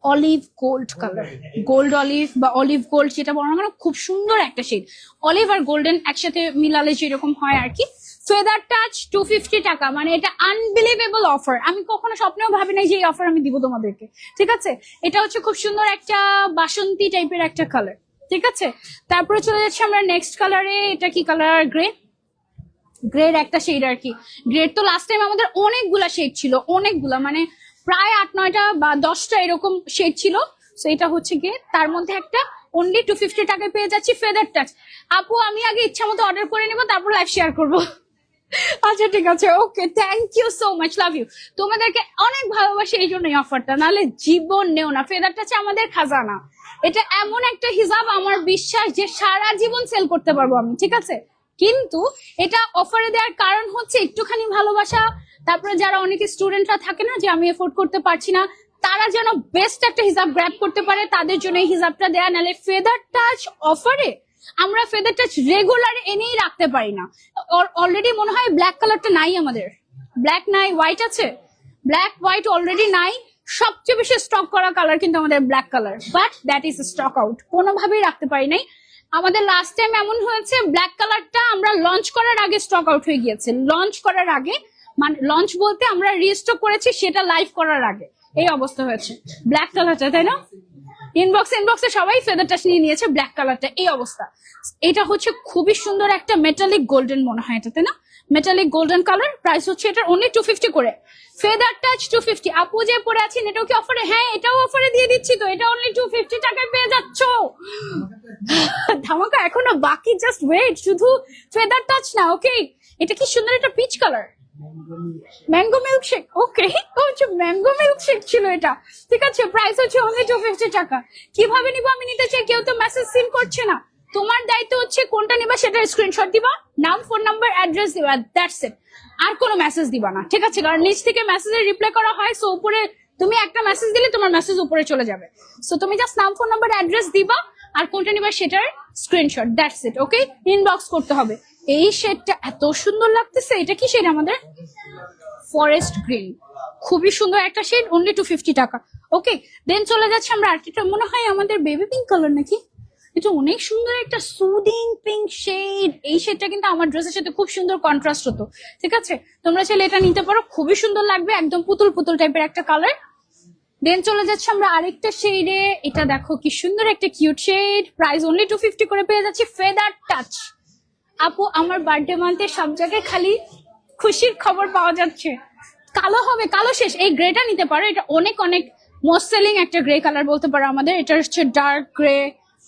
olive gold colour, gold olive বা অলিভ গোল্ড যেটা বলা হয়, খুব সুন্দর একটা শেড। অলিভ আর গোল্ডেন একসাথে মিলালে যেরকম হয় আর কি। ফেদার টাচ 250 টাকা, মানে এটা আনবিলিভেবল অফার, আমি কখনো স্বপ্নেও ভাবি নাই যে এই অফার আমি দিব তোমাদেরকে, ঠিক আছে। এটা হচ্ছে খুব সুন্দর একটা বাসন্তী টাইপের একটা কালার, ঠিক আছে। তারপরে চলে যাচ্ছে আমরা নেক্সট কালারে, এটা কি কালার? গ্রে, গ্রেড একটা শেড আর কি। গ্রেড তো লাস্ট টাইম আমাদের অনেকগুলা শেড ছিল, অনেকগুলা মানে প্রায় 8-9টা বা 10টা এরকম শেড ছিল। তো এটা হচ্ছে গিয়ে তার মধ্যে একটা অনলি 250 টাকায় পেয়ে যাচ্ছি ফেদার টাচ। আপু আমি আগে ইচ্ছা মতো অর্ডার করে নিবো, তারপর লাইভ শেয়ার করবো। আচ্ছা ঠিক আছে, okay, thank you so much, love you. তোমাদেরকে অনেক ভালোবাসি এই জন্যই অফারটা, নাহলে জীবন নেও না। ফেদার টাচ আমাদের খাজানা। এটা এমন একটা হিসাব, আমার বিশ্বাস যে সারা জীবন সেল করতে পারবো আমি, ঠিক আছে। কিন্তু এটা অফারে দেওয়ার কারণ হচ্ছে একটুখানি ভালোবাসা। তারপরে যারা অনেকে স্টুডেন্টরা থাকে না যে আমি এফোর্ড করতে পারছি না, তারা যেন বেস্ট একটা হিসাব গ্র্যাব করতে পারে, তাদের জন্য এই হিসাবটা দেয়া। নাহলে ফেদার টাচ অফারে আমরা ফেদার টাচ রেগুলার এনেই রাখতে পারি না। অলরেডি মনে হয় ব্ল্যাক কালারটা নাই আমাদের, ব্ল্যাক নাই, হোয়াইট আছে, ব্ল্যাক হোয়াইট অলরেডি নাই। সবচেয়ে বেশি স্টক করা কালার কিন্তু আমাদের black colour, but that is stock out, কোনোভাবেই রাখতে পারি নাই। আমাদের লাস্ট টাইম এমন হয়েছে ব্ল্যাক কালারটা আমরা লঞ্চ করার আগে স্টক আউট হয়ে গিয়েছে। লঞ্চ করার আগে, মানে লঞ্চ বলতে আমরা রিস্টক করেছি সেটা লাইভ করার আগে এই অবস্থা হয়েছে ব্ল্যাক কালারটা, তাই না? ইনবক্সে সবাই ফেদার টাচ নিয়ে নিয়েছে ব্ল্যাক কালারটা, এই অবস্থা। এটা হচ্ছে খুবই সুন্দর একটা মেটালিক গোল্ডেন মনে হয় এটা, তাই না? মেটালিক গোল্ডেন কালার, প্রাইস হচ্ছে এটার অনলি 250 করে। Feather touch 250। আপু যে পরে আছেন এটাও কি অফারে? হ্যাঁ, এটাও অফারে দিয়ে দিচ্ছি তো, এটা অনলি 250 টাকায় পেয়ে যাচ্ছ। ধামাকা এখনো বাকি, জাস্ট ওয়েট। শুধু ফেদার টাচ না, ওকে। এটা কি সুন্দর, এটা পিচ কালার, ম্যাঙ্গো মিল্কশেক, ওকে, হচ্ছে ম্যাঙ্গো মিল্কশেক ছিল এটা, ঠিক আছে। প্রাইস হচ্ছে অনলি 250 টাকা। কিভাবে নিবো আমি নিতে চাই, কেউ তো মেসেজ সিন করছে না। তোমার দায়িত্ব হচ্ছে কোনটা নিবা সেটার স্ক্রিনশট দিবা, নাম, ফোন নাম্বার, অ্যাড্রেস দিবা, দ্যাটস ইট। আর কোনো মেসেজ দিবা না, ঠিক আছে? কারণ নিচ থেকে মেসেজের রিপ্লাই করা হয়, সো উপরে তুমি একটা মেসেজ দিলে তোমার মেসেজ উপরে চলে যাবে। সো তুমি জাস্ট নাম, ফোন নাম্বার, অ্যাড্রেস দিবা, আর কোনটা নিবা সেটার screenshot, that's it, okay. Inbox করতে হবে। এই শেডটা এত সুন্দর লাগতেছে, এটা কি শেড আমাদের? ফরেস্ট গ্রিন, খুবই সুন্দর একটা শেড, অনলি 250 টাকা, ওকে। দেন চলে যাচ্ছে আমরা আরেকটা, মনে হয় আমাদের বেবি পিঙ্ক কালার নাকি, এটা অনেক সুন্দর একটা সুদিং পিঙ্ক শেড। এই শেডটা কিন্তু আমার ড্রেসের সাথে খুব সুন্দর কন্ট্রাস্ট হতো, ঠিক আছে। তোমরা চাইলে এটা নিতে পারো, খুবই সুন্দর লাগবে, একদম পুতুল পুতুল টাইপের একটা কালার। দেন চলে যাচ্ছে আমরা আরেকটা শেডে, এটা দেখো কি সুন্দর একটা কিউট শেড, প্রাইস অনলি 250 করে পেয়ে যাচ্ছি। Feather touch. আপু আমার বার্থডে মান্থে সব জায়গায় খালি খুশির খবর পাওয়া যাচ্ছে। কালো হবে, কালো শেষ, এই গ্রেটা নিতে পারো, এটা অনেক অনেক মোস্ট সেলিং একটা গ্রে কালার বলতে পারো আমাদের। এটা হচ্ছে ডার্ক গ্রে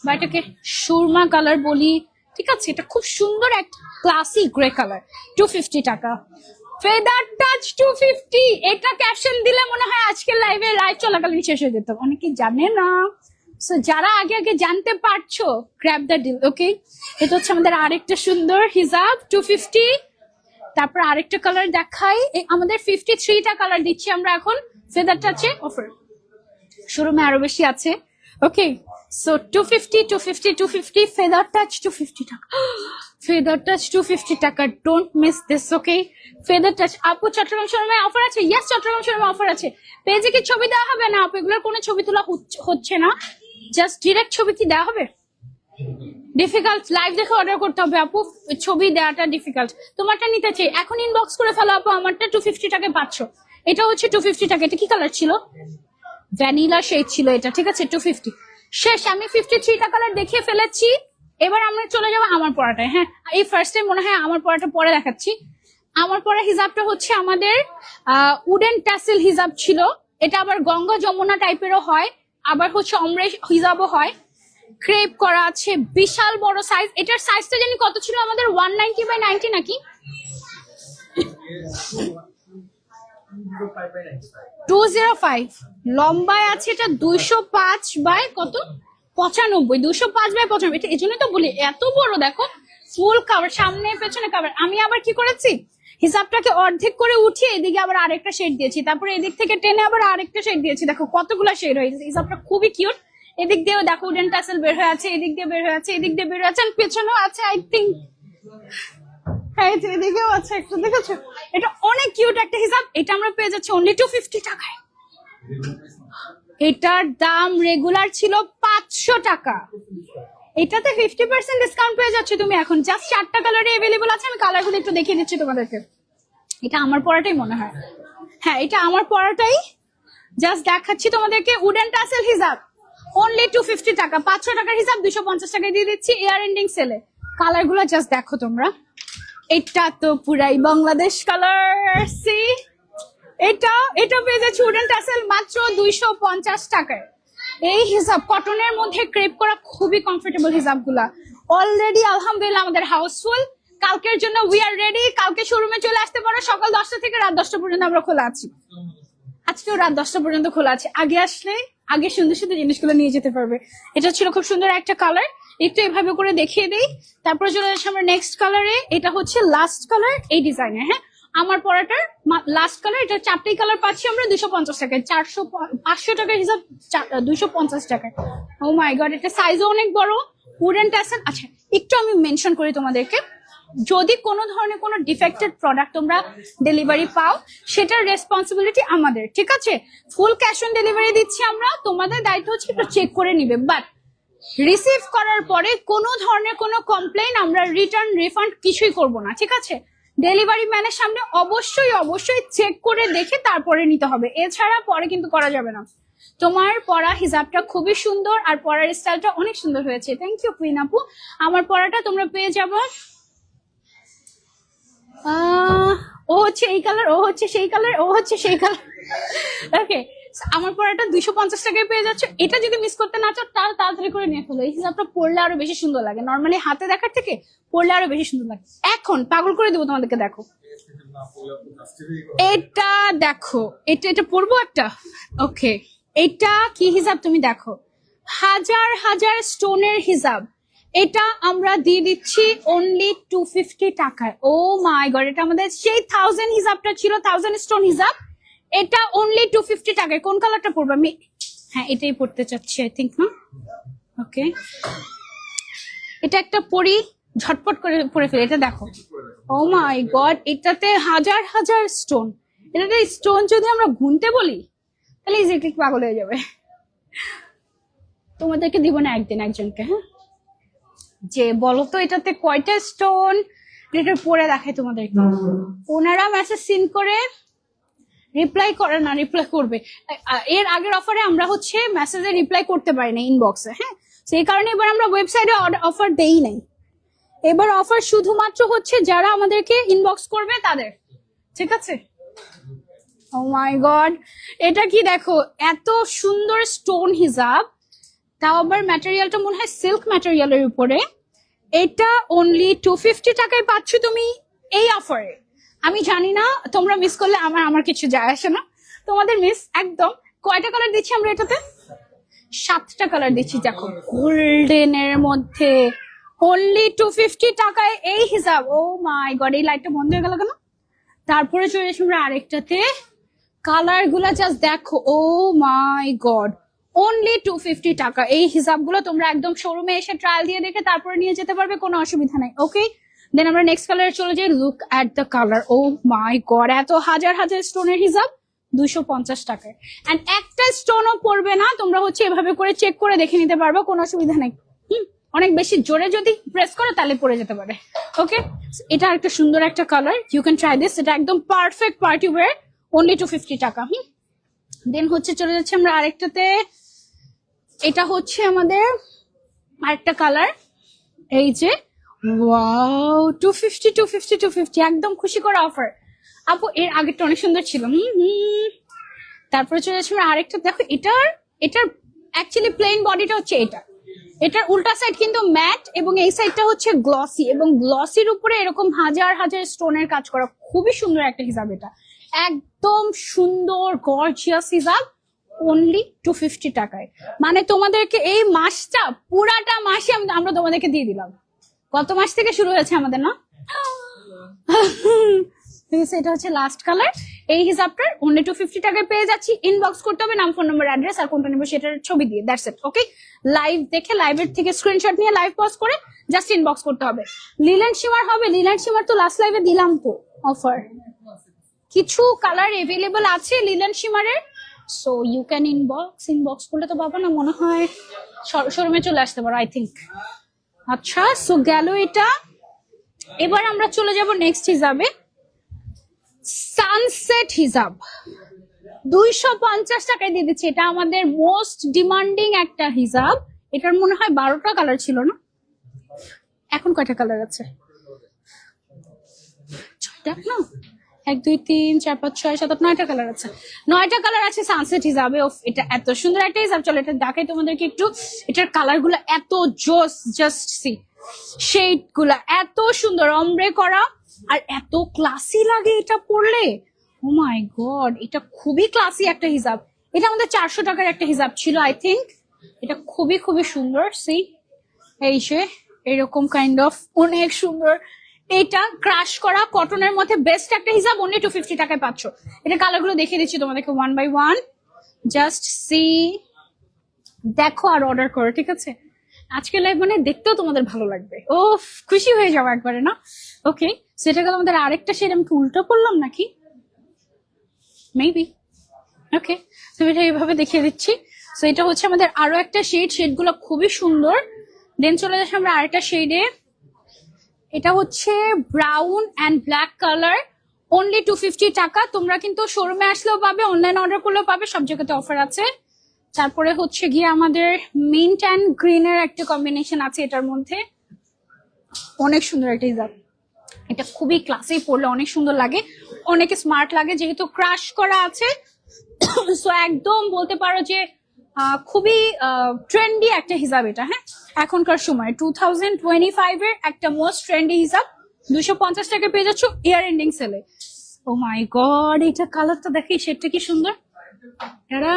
বা এটাকে সুরমা কালার বলি, ঠিক আছে। এটা খুব সুন্দর একটা ক্লাসি গ্রে কালার, 250 টাকা। ফেদার টাচ 250, এটা ক্যাপশন দিলে মনে হয় আজকের লাইভ চলাকালীন শেষ হয়ে যেত, অনেকে জানে না। সো যারা আগে আগে জানতে পারছো, গ্র্যাব দ্য ডিল, ওকে। এটা হচ্ছে আমাদের আরেকটা সুন্দর হিজাব, 250। তারপর আরেকটা কালার দেখাই, আমাদের 53টা কালার দিচ্ছি আমরা এখন ফেদার টাচে অফার, শোরুমে আরো বেশি আছে, ওকে। সো 250 ফেদার টাচ 250 টাকা, ফেদার টাচ 250 টাকা, don't miss this, okay. Feather touch. আপু চট্টগ্রাম শোরুমে অফার আছে? ইয়েস, চট্টগ্রাম শোরুমে অফার আছে। পেজে কি ছবি দেওয়া হবে? না আপু, এগুলোর কোনো ছবি তোলা হচ্ছে না, জাস্ট ডিরেক্ট ছবি কি দেওয়া হবে? ডিফিকাল্ট, লাইভ দেখে অর্ডার করতে হবে আপু, ছবি দেওয়াটা ডিফিকাল্ট। তোমারটা নিতে চাই, এখন ইনবক্স করে ফেলো আপু, আমারটা 250 টাকায় পাচ্ছ। এটা হচ্ছে 250 টাকা। এটা কি কালার ছিল? ভ্যানিলা শেড ছিল এটা, ঠিক আছে। 250 শেষ। আমি 53টা কালার দেখিয়ে ফেলেছি, এবার আমরা চলে যাবো আমার পড়াটায়। হ্যাঁ, এই ফার্স্ট টাইম মনে হয় আমার পড়াটা পরে দেখাচ্ছি। আমার পড়া হিজাবটা হচ্ছে আমাদের উডেন ট্যাসেল হিজাব ছিল। এটা আবার গঙ্গা যমুনা টাইপেরও হয়, আবার হচ্ছে অমরেশ হিজাবও হয়। ক্রেপ করা আছে, বিশাল বড় সাইজ। এটার সাইজটা জানি কত ছিল আমাদের, 190/90 নাকি 205। লম্বায় আছে এটা 205 বাই কত, 95, 205/95। এটা এই জন্য তো বলি এত বড়, দেখো ফুল কাভার, সামনে পেছনে কাভার। আমি আবার কি করেছি, হিসাবটাকে অর্ধেক করে উঠিয়ে এদিকে আবার আরেকটা শেড দিয়েছি, তারপরে এদিক থেকে টেনে আবার আরেকটা শেড দিয়েছি। দেখো কতগুলো শেড হয়েছে, হিসাবটা খুবই কিউট। এদিক দিয়েও দেখো উডেন টাসেল বের হয়ে আছে, এদিক দিয়ে বের হয়ে আছে, এদিক দিয়ে বের হয়ে আছে, পেছনেও আছে আই থিঙ্ক, হ্যাঁ এদিকেও আছে একটু, দেখেছো? এটা অনেক কিউট একটা হিসাব। এটা আমরা পেয়ে যাচ্ছি অনলি 250 টাকায়। এটার দাম রেগুলার ছিল 500 টাকা, এটাতে 50% ডিসকাউন্ট পেয়ে যাচ্ছে তুমি এখন। জাস্ট 4টা কালারে অ্যাভেলেবল আছে, আমি কালারগুলো একটু দেখিয়ে দিচ্ছি তোমাদেরকে। এটা আমার পরাটাই মনে হয়, হ্যাঁ এটা আমার পরাটাই, জাস্ট দেখাচ্ছি তোমাদেরকে। উডেন টাসেল হিজাব অনলি 250 টাকা, 500 টাকার হিসাব 250 টাকায় দিয়ে দিচ্ছি ইয়ার এন্ডিং সেলে। কালার গুলো জাস্ট দেখো তোমরা, এটা তো পুরাই বাংলাদেশ কালার। সি এটা পেয়ে যাচ্ছে উডেন টাসেল মাত্র 250 টাকায়। এই হিসাব কটনের মধ্যে ক্রেপ করা, খুবই কমফোর্টেবল হিসাব গুলা। অলরেডি আলহামদুলিল্লাহ আমাদের হাউসফুল, কালকের জন্য উই আর রেডি। কালকে শোরুমে চলে আসতে পারো, সকাল 10টা থেকে রাত 10টা পর্যন্ত আমরা খোলা আছি। আজকেও রাত 10টা পর্যন্ত খোলা আছে, আগে আসলে আগে সুন্দর সুন্দর জিনিসগুলো নিয়ে যেতে পারবে। এটা ছিল খুব সুন্দর একটা কালার, একটু এভাবে করে দেখিয়ে দেই, তারপরে চলে আসি আমরা নেক্সট কালারে। এটা হচ্ছে লাস্ট কালার এই ডিজাইনের। হ্যাঁ, আমার পরাটার লাস্ট কালার। এটা চারটেই কালার পাচ্ছি আমরা 250 টাকায়। 500 টাকার হিসাব 250 টাকায়। ও মাই গড, এটা সাইজও অনেক বড়, উডেন ট্যাসেল। আচ্ছা, একটু আমি মেনশন করি তোমাদেরকে, যদি কোনো ধরনের কোনো ডিফেক্টেড প্রোডাক্ট তোমরা ডেলিভারি পাও, সেটার রেসপন্সিবিলিটি আমাদের, ঠিক আছে? ফুল ক্যাশ অন ডেলিভারি দিচ্ছি আমরা, তোমাদের দায়িত্ব হচ্ছে একটু চেক করে নিবে। বাট রিসিভ করার পরে কোনো ধরনের কোনো কমপ্লেইন আমরা রিটার্ন রিফান্ড কিছুই করব না, ঠিক আছে? ডেলিভারি ম্যানের সামনে অবশ্যই অবশ্যই চেক করে দেখে তারপরে নিতে হবে, এছাড়া পরে কিন্তু করা যাবে না। তোমার পরা হিজাবটা খুবই সুন্দর, আর পরার স্টাইলটা অনেক সুন্দর হয়েছে। থ্যাংক ইউ কুইন আপু। আমার পরাটা তোমরা পেয়ে যাবো, ও হচ্ছে এই কালার, ও হচ্ছে সেই কালার, ও হচ্ছে সেই কালার। ওকে, আমার পরাটা 250 টাকায় পেয়ে যাচ্ছে। এটা যদি মিস করতে না চাও তাহলে তাড়াতাড়ি করে নিয়ে ফেলো। এই হিসাবটা পরলে আরো বেশি সুন্দর লাগে, নর্মালি হাতে দেখার থেকে পরলে আরো বেশি সুন্দর লাগে। এখন পাগল করে দেবো তোমাদেরকে, দেখো এটা, দেখো এটা, এটা পরবো একটা। ওকে, এটা কি হিসাব তুমি দেখো, হাজার হাজার স্টোনের হিসাব। এটা আমরা দিয়ে দিচ্ছি অনলি 250 টাকায়। ও মাই গড, এটা আমাদের সেই 1000 হিসাবটা ছিল, 1000 স্টোন হিসাব, এটা অনলি 250 টাকায়। কোন কালারটা পরবো আমি? হ্যাঁ, এটাই পড়তে চাচ্ছি আই থিঙ্ক না। ওকে, এটা একটা পরি, ঝটপট করে পরে ফেলে। এটা দেখো, ও মাই গড, এটাতে হাজার হাজার স্টোন। এটাতে স্টোন যদি আমরা গুনতে বলি তাহলে ইজিলি পাগল হয়ে যাবে। তোমাদেরকে দিব না একদিন একজনকে, হ্যাঁ, যে বলো তো এটাতে কয়টা স্টোন, এটা পরে দেখায় তোমাদেরকে। ওনারা মেসেজ সিন করে রিপ্লাই করে না, রিপ্লাই করবে। এর আগের অফারে আমরা হচ্ছে মেসেজে রিপ্লাই করতে পারি না ইনবক্সে, হ্যাঁ, সেই কারণে এবার আমরা ওয়েবসাইটে অফার দেই নাই। এবার অফার শুধুমাত্র হচ্ছে যারা আমাদেরকে ইনবক্স করবে তাদের, ঠিক আছে? ও মাই গড, এটা কি দেখো, এত সুন্দর স্টোন হিজাব, তাও আবার ম্যাটেরিয়ালটা মনে হয় সিল্ক ম্যাটেরিয়ালের উপরে। এটা অনলি 250 টাকায় পাচ্ছ তুমি এই অফারে। আমি জানি না তোমরা মিস করলে আমার কিছু যায় আসে না, তোমাদের মিস একদম। কয়টা কালার দিচ্ছি আমরা এটাতে? 7টা কালার দিচ্ছি। দেখো, গোল্ডেনের মধ্যে অনলি 250 টাকায় এই হিসাব। ও মাই গড, এই লাইটটা বন্ধ হয়ে গেল কেন? তারপরে চলে এসে আমরা আরেকটাতে, কালার গুলা জাস্ট দেখো, ও মাই গড, অনলি 250 টাকা। এই হিসাবগুলো তোমরা একদম শোরুমে এসে ট্রায়াল দিয়ে দেখে তারপরে নিয়ে যেতে পারবে, কোনো অসুবিধা নাই। ওকে, দেন আমরা নেক্সট কালারে চলে যাই। Look at the colour, oh my god, এত হাজার হাজার স্টোনের হিসাব 250 টাকায়। এন্ড একটা স্টোনও পড়বে না, তোমরা হচ্ছে এভাবে করে চেক করে দেখে নিতে পারবে, কোনো অসুবিধা নাই। অনেক বেশি জোরে যদি প্রেস করো তাহলে পড়ে যেতে পারে। ওকে, এটা একটা সুন্দর একটা colour, you can try this. এটা একদম পারফেক্ট পার্টি ওয়্যার, অনলি 250 টাকা। দেন হচ্ছে চলে যাচ্ছে আমরা আরেকটাতে। এটা হচ্ছে আমাদের আরেকটা কালার, এই যে, ওয়াও, 250 একদম খুশি করা অফার আপু। এর আগেরটা অনেক সুন্দর ছিল। তারপরে চলে যাচ্ছে আমরা আরেকটা, দেখো এটার অ্যাকচুয়ালি প্লেন বডিটা হচ্ছে এটা, এটার উল্টা সাইড কিন্তু ম্যাট এবং এই সাইডটা হচ্ছে গ্লসি, এবং গ্লসির উপরে এরকম হাজার হাজার স্টোনের কাজ করা, খুবই সুন্দর একটা হিসাব। এটা একদম সুন্দর গর্জিয়াস হিসাব, অনলি 250 টাকায়। মানে তোমাদেরকে এই মাসটা, পুরাটা মাসে আমরা তোমাদেরকে দিয়ে দিলাম। গত মাস থেকে শুরু হয়েছে আমাদের, না? এটা হচ্ছে লাস্ট কালার। এই হিসাবটার অনলি 250 টাকায় পেয়ে যাচ্ছি। ইনবক্স করতে হবে নাম, ফোন নাম্বার, অ্যাড্রেস, আর কোনটা নেবে সেটার ছবি দিয়ে, দ্যাটস ইট। ওকে, লাইভ দেখে লাইভের থেকে স্ক্রিনশট নিয়ে লাইভ পজ করে জাস্ট ইনবক্স করতে হবে। লিলেন শিমার হবে, লিলেন শিমার তো লাস্ট লাইভে দিলাম তো অফার। কিছু কালার এভেলেবল আছে লিলেন শিমারের, সো ইউ ক্যান ইনবক্স করলে তো পাবো না, মনে হয় শোরুমে চলে আসতে পারো আই থিঙ্ক। আচ্ছা, সো গেল এটা। এবার আমরা চলে যাব নেক্সট হিসাবে, সানসেট হিসাব 250 টাকায় দিয়ে দিচ্ছি। এটা আমাদের মোস্ট ডিমান্ডিং একটা হিসাব। এটার মনে হয় 12টা কালার ছিল, না? এখন কয়টা কালার আছে? 6টা না? 1 2 3 4 5 6 7 8 9টা কালার আছে, 9টা কালার আছে সানসেট হিসাবে। এটা এত সুন্দর একটা হিসাব। চলো এটা দেখাই তোমাদেরকে একটু। এটার কালার গুলো এত জোস, জাস্ট সি শেড গুলা এত সুন্দর অমব্রে করা আর এত ক্লাসি লাগে এটা পরলে। ও মাই গড, এটা খুবই ক্লাসি একটা হিসাব। এটা আমাদের 400 টাকার একটা হিসাব ছিল আই থিঙ্ক। এটা খুবই খুবই সুন্দর। সি এই সে এরকম কাইন্ড অফ অনেক সুন্দর। এটা ক্রাশ করা কটনের মধ্যে বেস্ট একটা হিসাব, অনলি 250 টাকায় পাচ্ছ। এটা কালার গুলো দেখিয়ে দিচ্ছি তোমাদেরকে 1 বাই 1, জাস্ট সি দেখো আর অর্ডার করো, ঠিক আছে? আজকে লাইভ মানে দেখতেও তোমাদের ভালো লাগবে, ও খুশি হয়ে যাবো একবারে না। ওকে, সেটা গেল আমাদের আরেকটা শেড। আমি উল্টো পড়লাম নাকি মেবি। ওকে, তো এটা এইভাবে দেখিয়ে দিচ্ছি। সো এটা হচ্ছে আমাদের আরো একটা শেড, শেডগুলো খুবই সুন্দর। দেন চলে যাচ্ছি আমরা আরেকটা শেডে। এটা হচ্ছে brown and black colour, only 250 টাকা। তোমরা কিন্তু শোরুমে আসলেও পাবে, অনলাইন অর্ডার করলেও পাবে, সব জায়গাতে অফার আছে। তারপরে হচ্ছে গিয়ে আমাদের মিন্ট অ্যান্ড গ্রিনের একটা কম্বিনেশন আছে এটার মধ্যে, অনেক সুন্দর একটা হিজাব। এটা খুবই ক্লাসি, পরলে অনেক সুন্দর লাগে, অনেক স্মার্ট লাগে, যেহেতু ক্রাশ করা আছে। সো একদম বলতে পারো যে খুবই ট্রেন্ডি একটা হিসাব এটা। হ্যাঁ, এখনকার সময় 2025 এর একটা মোস্ট ট্রেন্ডি হিসাব 250 টাকা পেয়ে যাচ্ছ ইয়ার এন্ডিং সেলে। ও মাই গড, এটা কালারটা দেখি, শেডটা কি সুন্দর। এটা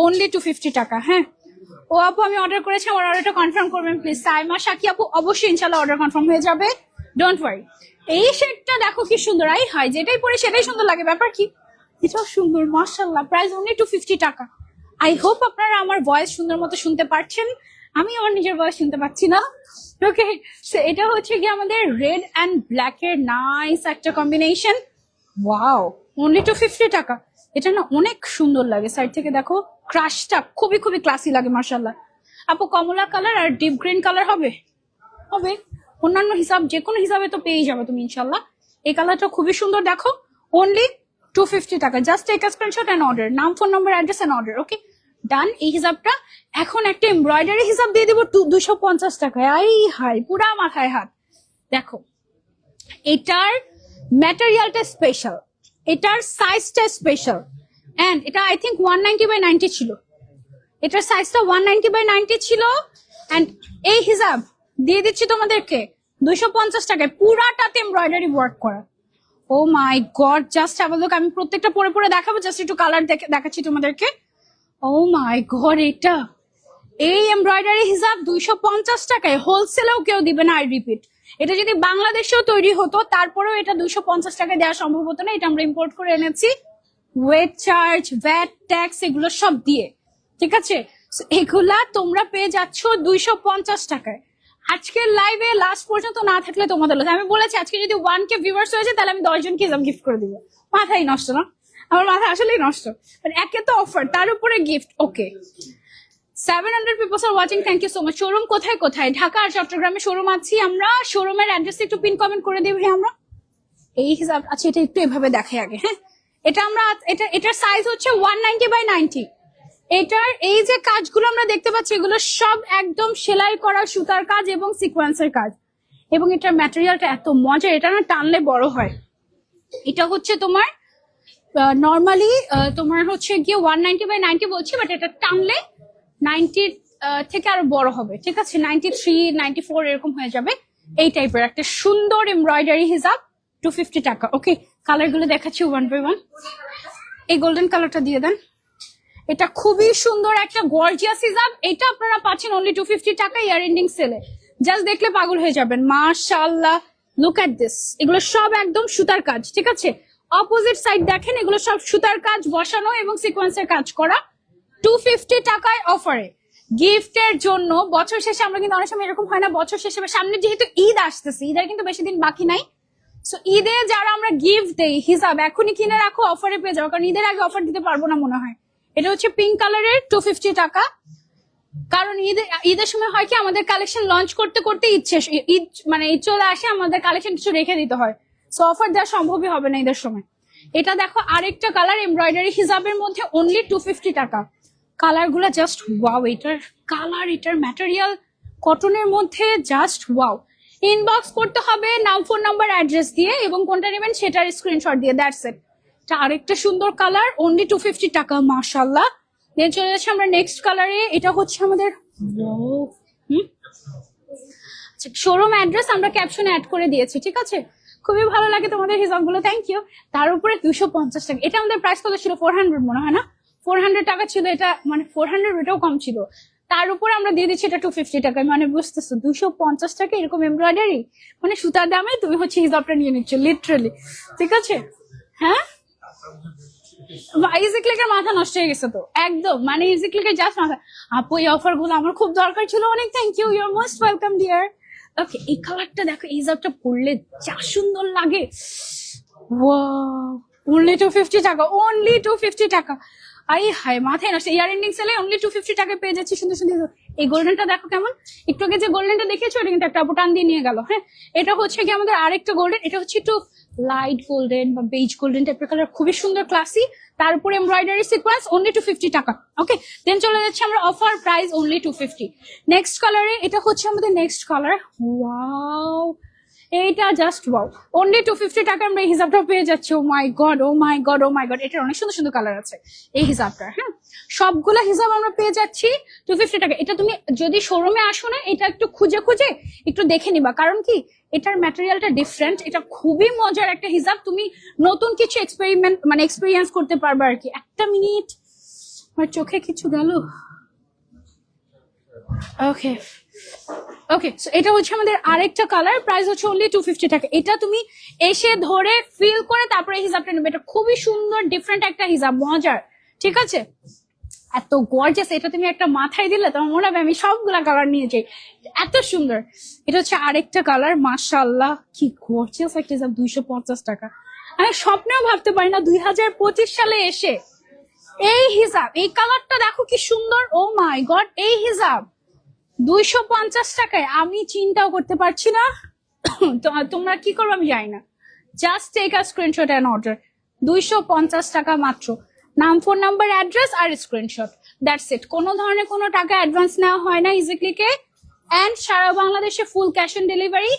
অনলি 250 টাকা। হ্যাঁ, ও আপু আমি অর্ডার করেছি, আমার অর্ডারটা কনফার্ম করবেন প্লিজ। সাইমা সাকি আপু অবশ্যই ইনশাল্লাহ অর্ডার কনফার্ম হয়ে যাবে, ডোন্ট ওয়ারি। এই শেডটা দেখো কি সুন্দর। আই হাই, যেটাই পরে সেটাই সুন্দর লাগে, ব্যাপার কি? এটাও সুন্দর মাশাআল্লাহ। প্রাইস অনলি 250 টাকা। আই হোপ আপনারা আমার ভয়েস সুন্দর মতো শুনতে পাচ্ছেন, আমি আমার নিজের ভয়েস শুনতে পাচ্ছি না। ওকে, এটা হচ্ছে কি আমাদের রেড অ্যান্ড ব্ল্যাক এর নাইস একটা কম্বিনেশন। ওয়াও, অনলি 250 টাকা। এটা না অনেক সুন্দর লাগে, সাইড থেকে দেখো ক্রাশটা খুবই খুবই ক্লাসি লাগে মাশাআল্লাহ। আপু কমলা কালার আর ডিপ গ্রিন কালার হবে? হবে, অন্যান্য হিসাব যে কোনো হিসাবে তো পেয়ে যাবে তুমি ইনশাল্লাহ। এই কালারটা খুবই সুন্দর, দেখো অনলি 250 টাকা। Just take a screenshot and order, নাম phone number address and order. Okay done. এই হিসাবটা এখন একটা এমব্রয়ডারি হিসাব দিয়ে দিব 250 টাকায়। আই হাই, পুরা মাথায় হাত। দেখো এটার ম্যাটেরিয়ালটা স্পেশাল, এটার সাইজটা স্পেশাল, এন্ড এটা আই থিঙ্ক 190/90 ছিল। এটার সাইজটা 190/90 ছিল। এন্ড এই হিসাব দিয়ে দিচ্ছি তোমাদেরকে 250 টাকায়, পুরাটাতে এমব্রয়ডারি ওয়ার্ক করা। Oh my god, just have a look. আমি প্রত্যেকটা পরে পরে দেখাবো, জাস্ট একটু কালার দেখাচ্ছি তোমাদেরকে। ও মাই গড, এটা এই এমব্রয়ডারি হিসাব 250 টাকায় হোলসেলেও কেউ দিবে না। আই রিপিট, এটা যদি বাংলাদেশেও তৈরি হতো তারপরেও এটা 250 টাকায় দেওয়া সম্ভব হতো না। এটা আমরা ইম্পোর্ট করে এনেছি, ওয়েট চার্জ, ভ্যাট, ট্যাক্স এগুলো সব দিয়ে, ঠিক আছে? এগুলা তোমরা পেয়ে যাচ্ছ 250 টাকায়। আজকের লাইভে লাস্ট পর্যন্ত না থাকলে তোমাদের লোক, আমি বলেছি আজকে যদি 1K ভিউয়ার্স হয়েছে তাহলে আমি 10 জনকে গিফট করে দিব। মাথাই নষ্ট না, আমার মাথা আসলেই নষ্ট। একে তো অফার, তার উপরে gift. Okay, 700 peoples are watching, thank you so much. Showroom কোথায় কোথায়? ঢাকা আর চট্টগ্রামে শোরুম আছি আমরা। শোরুমের অ্যাড্রেস একটু পিন কমেন্ট করে দিবি আমরা। এই হিসাব আচ্ছা, এটা একটু এভাবে দেখাই আগে। হ্যাঁ, এটা আমরা এটার সাইজ হচ্ছে 190/90। এটার এই যে কাজগুলো আমরা দেখতে পাচ্ছি এগুলো সব একদম সেলাই করা সুতার কাজ এবং সিকোয়েন্সের কাজ, এবং এটার ম্যাটেরিয়ালটা এত মজা, এটা না টানলে বড় হয়। এটা হচ্ছে তোমার নর্মালি তোমার হচ্ছে গিয়ে 190/90 বলছি, বাট এটা টানলে 90 থেকে আরো বড় হবে, ঠিক আছে? 93, 94 এরকম হয়ে যাবে। এই টাইপের একটা সুন্দর এমব্রয়ডারি হিসাব 250 টাকা। ওকে, কালার গুলো দেখাচ্ছি 1 বাই 1। এই গোল্ডেন কালারটা দিয়ে দেন, এটা খুবই সুন্দর একটা গর্জিয়াস হিজাব। এটা আপনারা পাচ্ছেন অনলি 250 টাকা ইয়ার এন্ডিং সেলে। জাস্ট দেখলে পাগল হয়ে যাবেন, মাশাআল্লাহ। লুক এট দিস, এগুলো সব একদম সুতার কাজ, ঠিক আছে? অপোজিট সাইড দেখেন, এগুলো সব সুতার কাজ বসানো এবং সিকোয়েন্সের কাজ করা, 250 টাকায় অফারে। গিফটের জন্য বছর শেষে আমরা কিন্তু অনেক সময় এরকম হয় না, বছর শেষে সামনে যেহেতু ঈদ আসতেছে, ঈদের কিন্তু বেশি দিন বাকি নাই। সো ঈদে যারা আমরা গিফট দেই হিসাব এখনই কিনে রাখো, অফারে পেয়ে যাও, কারণ ঈদের আগে অফার দিতে পারবো না মনে হয়। এটা হচ্ছে পিঙ্ক কালারের 250 টাকা। কারণ ঈদের সময় হয় কি, আমাদের কালেকশন লঞ্চ করতে করতে ঈদ চলে আসে, আমাদের কালেকশন কিছু রেখে দিতে হয়। সো অফার দেওয়া সম্ভবই হবে না ঈদের সময়। এটা দেখো আরেকটা কালার এমব্রয়ডারি হিসাবের মধ্যে অনলি 250 টাকা। কালার গুলা জাস্ট ওয়াও। এটার কালার, এটার ম্যাটেরিয়াল কটনের মধ্যে জাস্ট ওয়াও। ইনবক্স করতে হবে নাম, ফোন নাম্বার, অ্যাড্রেস দিয়ে, এবং কোনটা নেবেন সেটার স্ক্রিনশট দিয়ে, দ্যাটস ইট। এটা আরেকটা সুন্দর কালার, অনলি 250 টাকা, মাশাআল্লাহ। দেন চলে যাচ্ছে আমরা নেক্সট কালারে। এটা হচ্ছে আমাদের শোরুম অ্যাড্রেস আমরা ক্যাপশনে অ্যাড করে দিয়েছি, ঠিক আছে? খুবই ভালো লাগে তোমাদের হিসাবগুলো, থ্যাংক ইউ। তার উপরে 250 টাকা। এটা আমাদের প্রাইস কত ছিল? 400 মনে হয় না, 400 টাকা ছিল এটা, মানে 400 এটাও কম ছিল। তার উপরে আমরা দিয়ে দিচ্ছি এটা 250 টাকায়, মানে বুঝতেছো 250 টাকা এরকম এমব্রয়ডারি, মানে সুতার দামে তুমি হচ্ছে হিসাবটা নিয়ে নিচ্ছ লিটারালি, ঠিক আছে? হ্যাঁ, ইজি ক্লিকের মাথা নষ্ট হয়ে গেছে তো একদম, মানে ইজি ক্লিকের জাস্ট মাথা। আপু এই অফার গুলো আমার খুব দরকার ছিল, অনেক thank you, you are most welcome dear. Okay, এই কালারটা দেখো, এই হিজাবটা পরলে যা সুন্দর লাগে, ওয়াও, অনলি 250 টাকা, অনলি 250 টাকা। আই হায়, মাথায় নষ্ট। ইয়ার এন্ডিং সেলে অনলি 250 টাকা পেয়ে যাচ্ছি সুন্দর সুন্দর। এই গোল্ডেনটা দেখো কেমন, একটু আগে যে গোল্ডেনটা দেখেছো এটা কিন্তু একটা আপু টান দিয়ে নিয়ে গেল। হ্যাঁ, এটা হচ্ছে কি আমাদের আরেকটা গোল্ডেন, এটা হচ্ছে একটু লাইট গোল্ডেন বা বেজ গোল্ডেন টাইপের কালার, খুবই সুন্দর ক্লাসি। তার উপরে এমব্রয়ডারি সিকোয়েন্স, অনলি 250 টাকা। ওকে, দেন চলে যাচ্ছে আমরা অফার প্রাইস অনলি 250। নেক্সট কালারে, এটা হচ্ছে আমাদের নেক্সট কালার, ওয়াও, এইটা জাস্ট ওয়াও, অনলি 250 টাকা আমরা এই হিসাবটা পেয়ে যাচ্ছি। ও my god, O my god, O my god, এটার অনেক সুন্দর সুন্দর কালার আছে এই হিসাবটা। হ্যাঁ, সবগুলা হিসাব আমরা পেয়ে যাচ্ছি 250 টাকা। এটা তুমি যদি শোরুমে আসো না, এটা একটু খুঁজে খুঁজে একটু দেখে নিবা, কারণ কি এটার ম্যাটেরিয়ালটা ডিফারেন্ট, এটা খুবই মজার একটা হিসাব, তুমি নতুন কিছু এক্সপেরিমেন্ট মানে এক্সপিরিয়েন্স করতে পারবে আর কি। একটা মিনিট, আমার চোখে কিছু গেল। ওকে ওকে, সো এটা হচ্ছে আমাদের আরেকটা কালার, প্রাইস হচ্ছে অনলি 250 টাকা। এটা তুমি এসে ধরে ফিল করে তারপরে হিসাবটা নেবে, এটা খুবই সুন্দর ডিফারেন্ট একটা হিসাব, মজার, ঠিক আছে? এত গর্জিয়াস, এটা তুমি একটা মাথায় দিলে তোমার মনে হবে আমি সবগুলা কালার নিয়ে যাই, এত সুন্দর। এটা হচ্ছে আরেকটা কালার, মাশাআল্লাহ, কি গর্জিয়াস একটা হিসাব, 250 টাকা। আমি স্বপ্নেও ভাবতে পারি না 2025 সালে এসে এই হিসাব, এই কালারটা দেখো কি সুন্দর, ও মাই গড, এই হিসাব 250 টাকায় আমি চিন্তাও করতে পারছি না। তোমরা কি করবে আমি জানি না, just take a screenshot and order, 250 টাকা মাত্র। নাম, ফোন নাম্বার, অ্যাড্রেস আর স্ক্রিনশট, দ্যাটস ইট। কোনো ধরনের কোনো টাকা অ্যাডভান্স নেওয়া হয় না ইজি ক্লিকে, এন্ড সারা বাংলাদেশে ফুল ক্যাশ অন ডেলিভারি।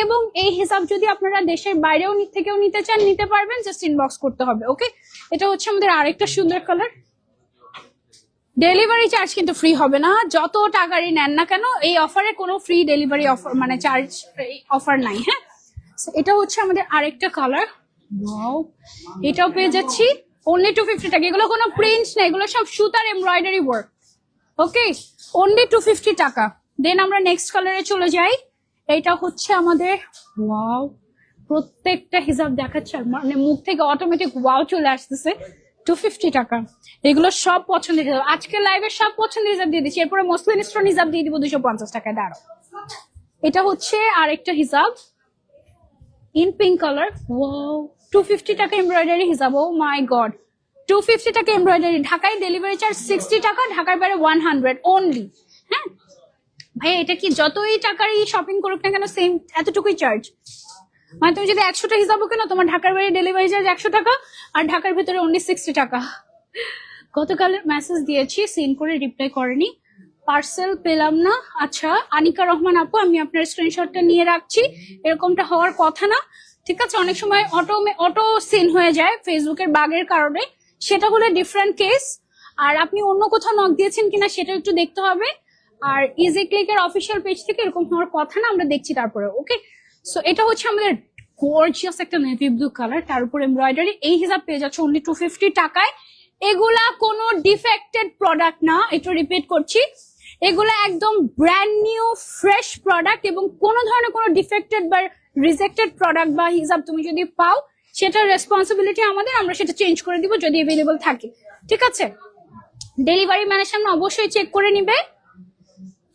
এবং এই হিসাব যদি আপনারা দেশের বাইরেও থেকেও নিতে চান নিতে পারবেন, জাস্ট ইনবক্স করতে হবে। ওকে, এটা হচ্ছে আমাদের আরেকটা সুন্দর কালার। ডেলিভারি চার্জ কিন্তু ফ্রি হবে না, যত টাকারই নেন না কেন এই অফারে কোনো ফ্রি ডেলিভারি অফার মানে চার্জ অফার নাই। হ্যাঁ, এটা হচ্ছে আমাদের আরেকটা কালার, ওয়াও, এটাও পেয়ে যাচ্ছি অনলি 250 টাকা। এগুলো কোনো প্রিন্ট না, এগুলো সব সুতার এমব্রয়ডারি ওয়ার্ক। ওকে, অনলি 250 টাকা। দেন আমরা নেক্সট কালারে চলে যাই। এটা হচ্ছে আমাদের, ওয়াও, প্রত্যেকটা হিসাব দেখাচ্ছে মানে মুখ থেকে অটোমেটিক ওয়াও চলে আসতেছে। 250 টাকা, এগুলো সব পছন্দের হিসাব, আজকে লাইভে সব পছন্দের হিসাব দিয়ে দিচ্ছি। এরপরে মসলিন স্টোন হিসাব দিয়ে দিব 250 টাকায়। দাঁড়াও, এটা হচ্ছে আরেকটা হিসাব ইন পিঙ্ক কালার, ওয়াও, 250 টাকা এমব্রয়ডারি হিসাব, ও মাই গড, 250 টাকা এমব্রয়ডারি। ঢাকায় ডেলিভারি চার্জ 60 টাকা, ঢাকার বাইরে 100 অনলি। হ্যাঁ ভাই, এটা কি যতই টাকারই শপিং করুক না কেন সেম এতটুকুই চার্জ, মানে তুমি যদি 100টা হিসাবও কেন তোমার ঢাকার বাইরে ডেলিভারি চার্জ 100 টাকা, আর ঢাকার ভিতরে অনলি 60 টাকা। গতকাল মেসেজ দিয়েছি, সিন করে রিপ্লাই করেনি, পার্সেল পেলাম না। আচ্ছা, আনিকা রহমান আপু, আমি আপনার স্ক্রিনশটটা নিয়ে রাখছি, এরকমটা হওয়ার কথা না, ঠিক আছে? অনেক সময় অটো সিন হয়ে যায় ফেসবুকের বাগের কারণে, সেটা হলে ডিফারেন্ট কেস। আর আপনি অন্য কোথাও নক দিয়েছেন কিনা সেটা একটু দেখতে হবে। আর ইজি ক্লিকের অফিসিয়াল পেজ থেকে এরকম হওয়ার কথা না, আমরা দেখছি তারপরে। ওকে, সো এটা হচ্ছে আমাদের গর্জিয়াস একটা নেভি ব্লু কালার, তার উপর এমব্রয়ডারি। এই হিসাব পেয়ে যাচ্ছে অনলি 250 টাকায়। এগুলা কোনো ডিফেক্টেড প্রোডাক্ট না, একটু রিপিট করছি, এগুলা একদম ব্র্যান্ড নিউ ফ্রেশ প্রোডাক্ট, এবং কোনো ধরনের কোনো ডিফেক্টেড বা রিজেক্টেড প্রোডাক্ট বা হিসাব তুমি যদি পাও সেটার রেসপন্সিবিলিটি আমাদের, আমরা সেটা চেঞ্জ করে দিব যদি অ্যাভেলেবল থাকে, ঠিক আছে? ডেলিভারি ম্যানের সামনে অবশ্যই চেক করে নিবে,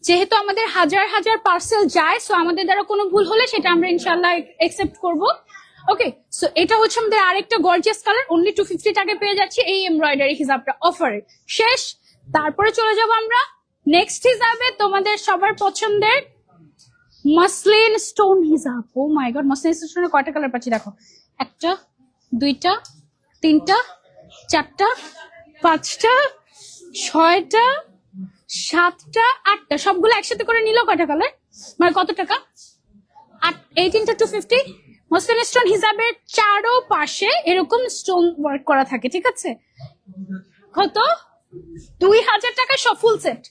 যেহেতু আমাদের হাজার হাজার পার্সেল যায়, সো আমাদের দ্বারা কোনো ভুল হলে সেটা আমরা ইনশাল্লাহ একসেপ্ট করব। ওকে, সো এটা হচ্ছে আমাদের আরেকটা গর্জিয়াস কালার, অনলি 250 টাকায় পেয়ে যাচ্ছি এই এমব্রয়ডারি হিসাবটা অফারে শেষ। তারপরে চলে যাব আমরা নেক্সট হিসাবে, তোমাদের সবার পছন্দের মাসলিন স্টোন হিসাব। ও মাই গড, মাসলিন স্টোনের কয়টা কালার পাচ্ছি দেখো, 1টা 2টা 3টা 4টা 5টা 6টা 7টা 8টা, সবগুলো একসাথে করে নিলেও কয়টা কালার, মানে কত টাকা? 18 to 250 মসলিন স্টোন হিজাবের চারো পাশে এরকম স্টোন ওয়ার্ক করা থাকে, ঠিক আছে? কত? 2000 টাকায় সব ফুল সেট,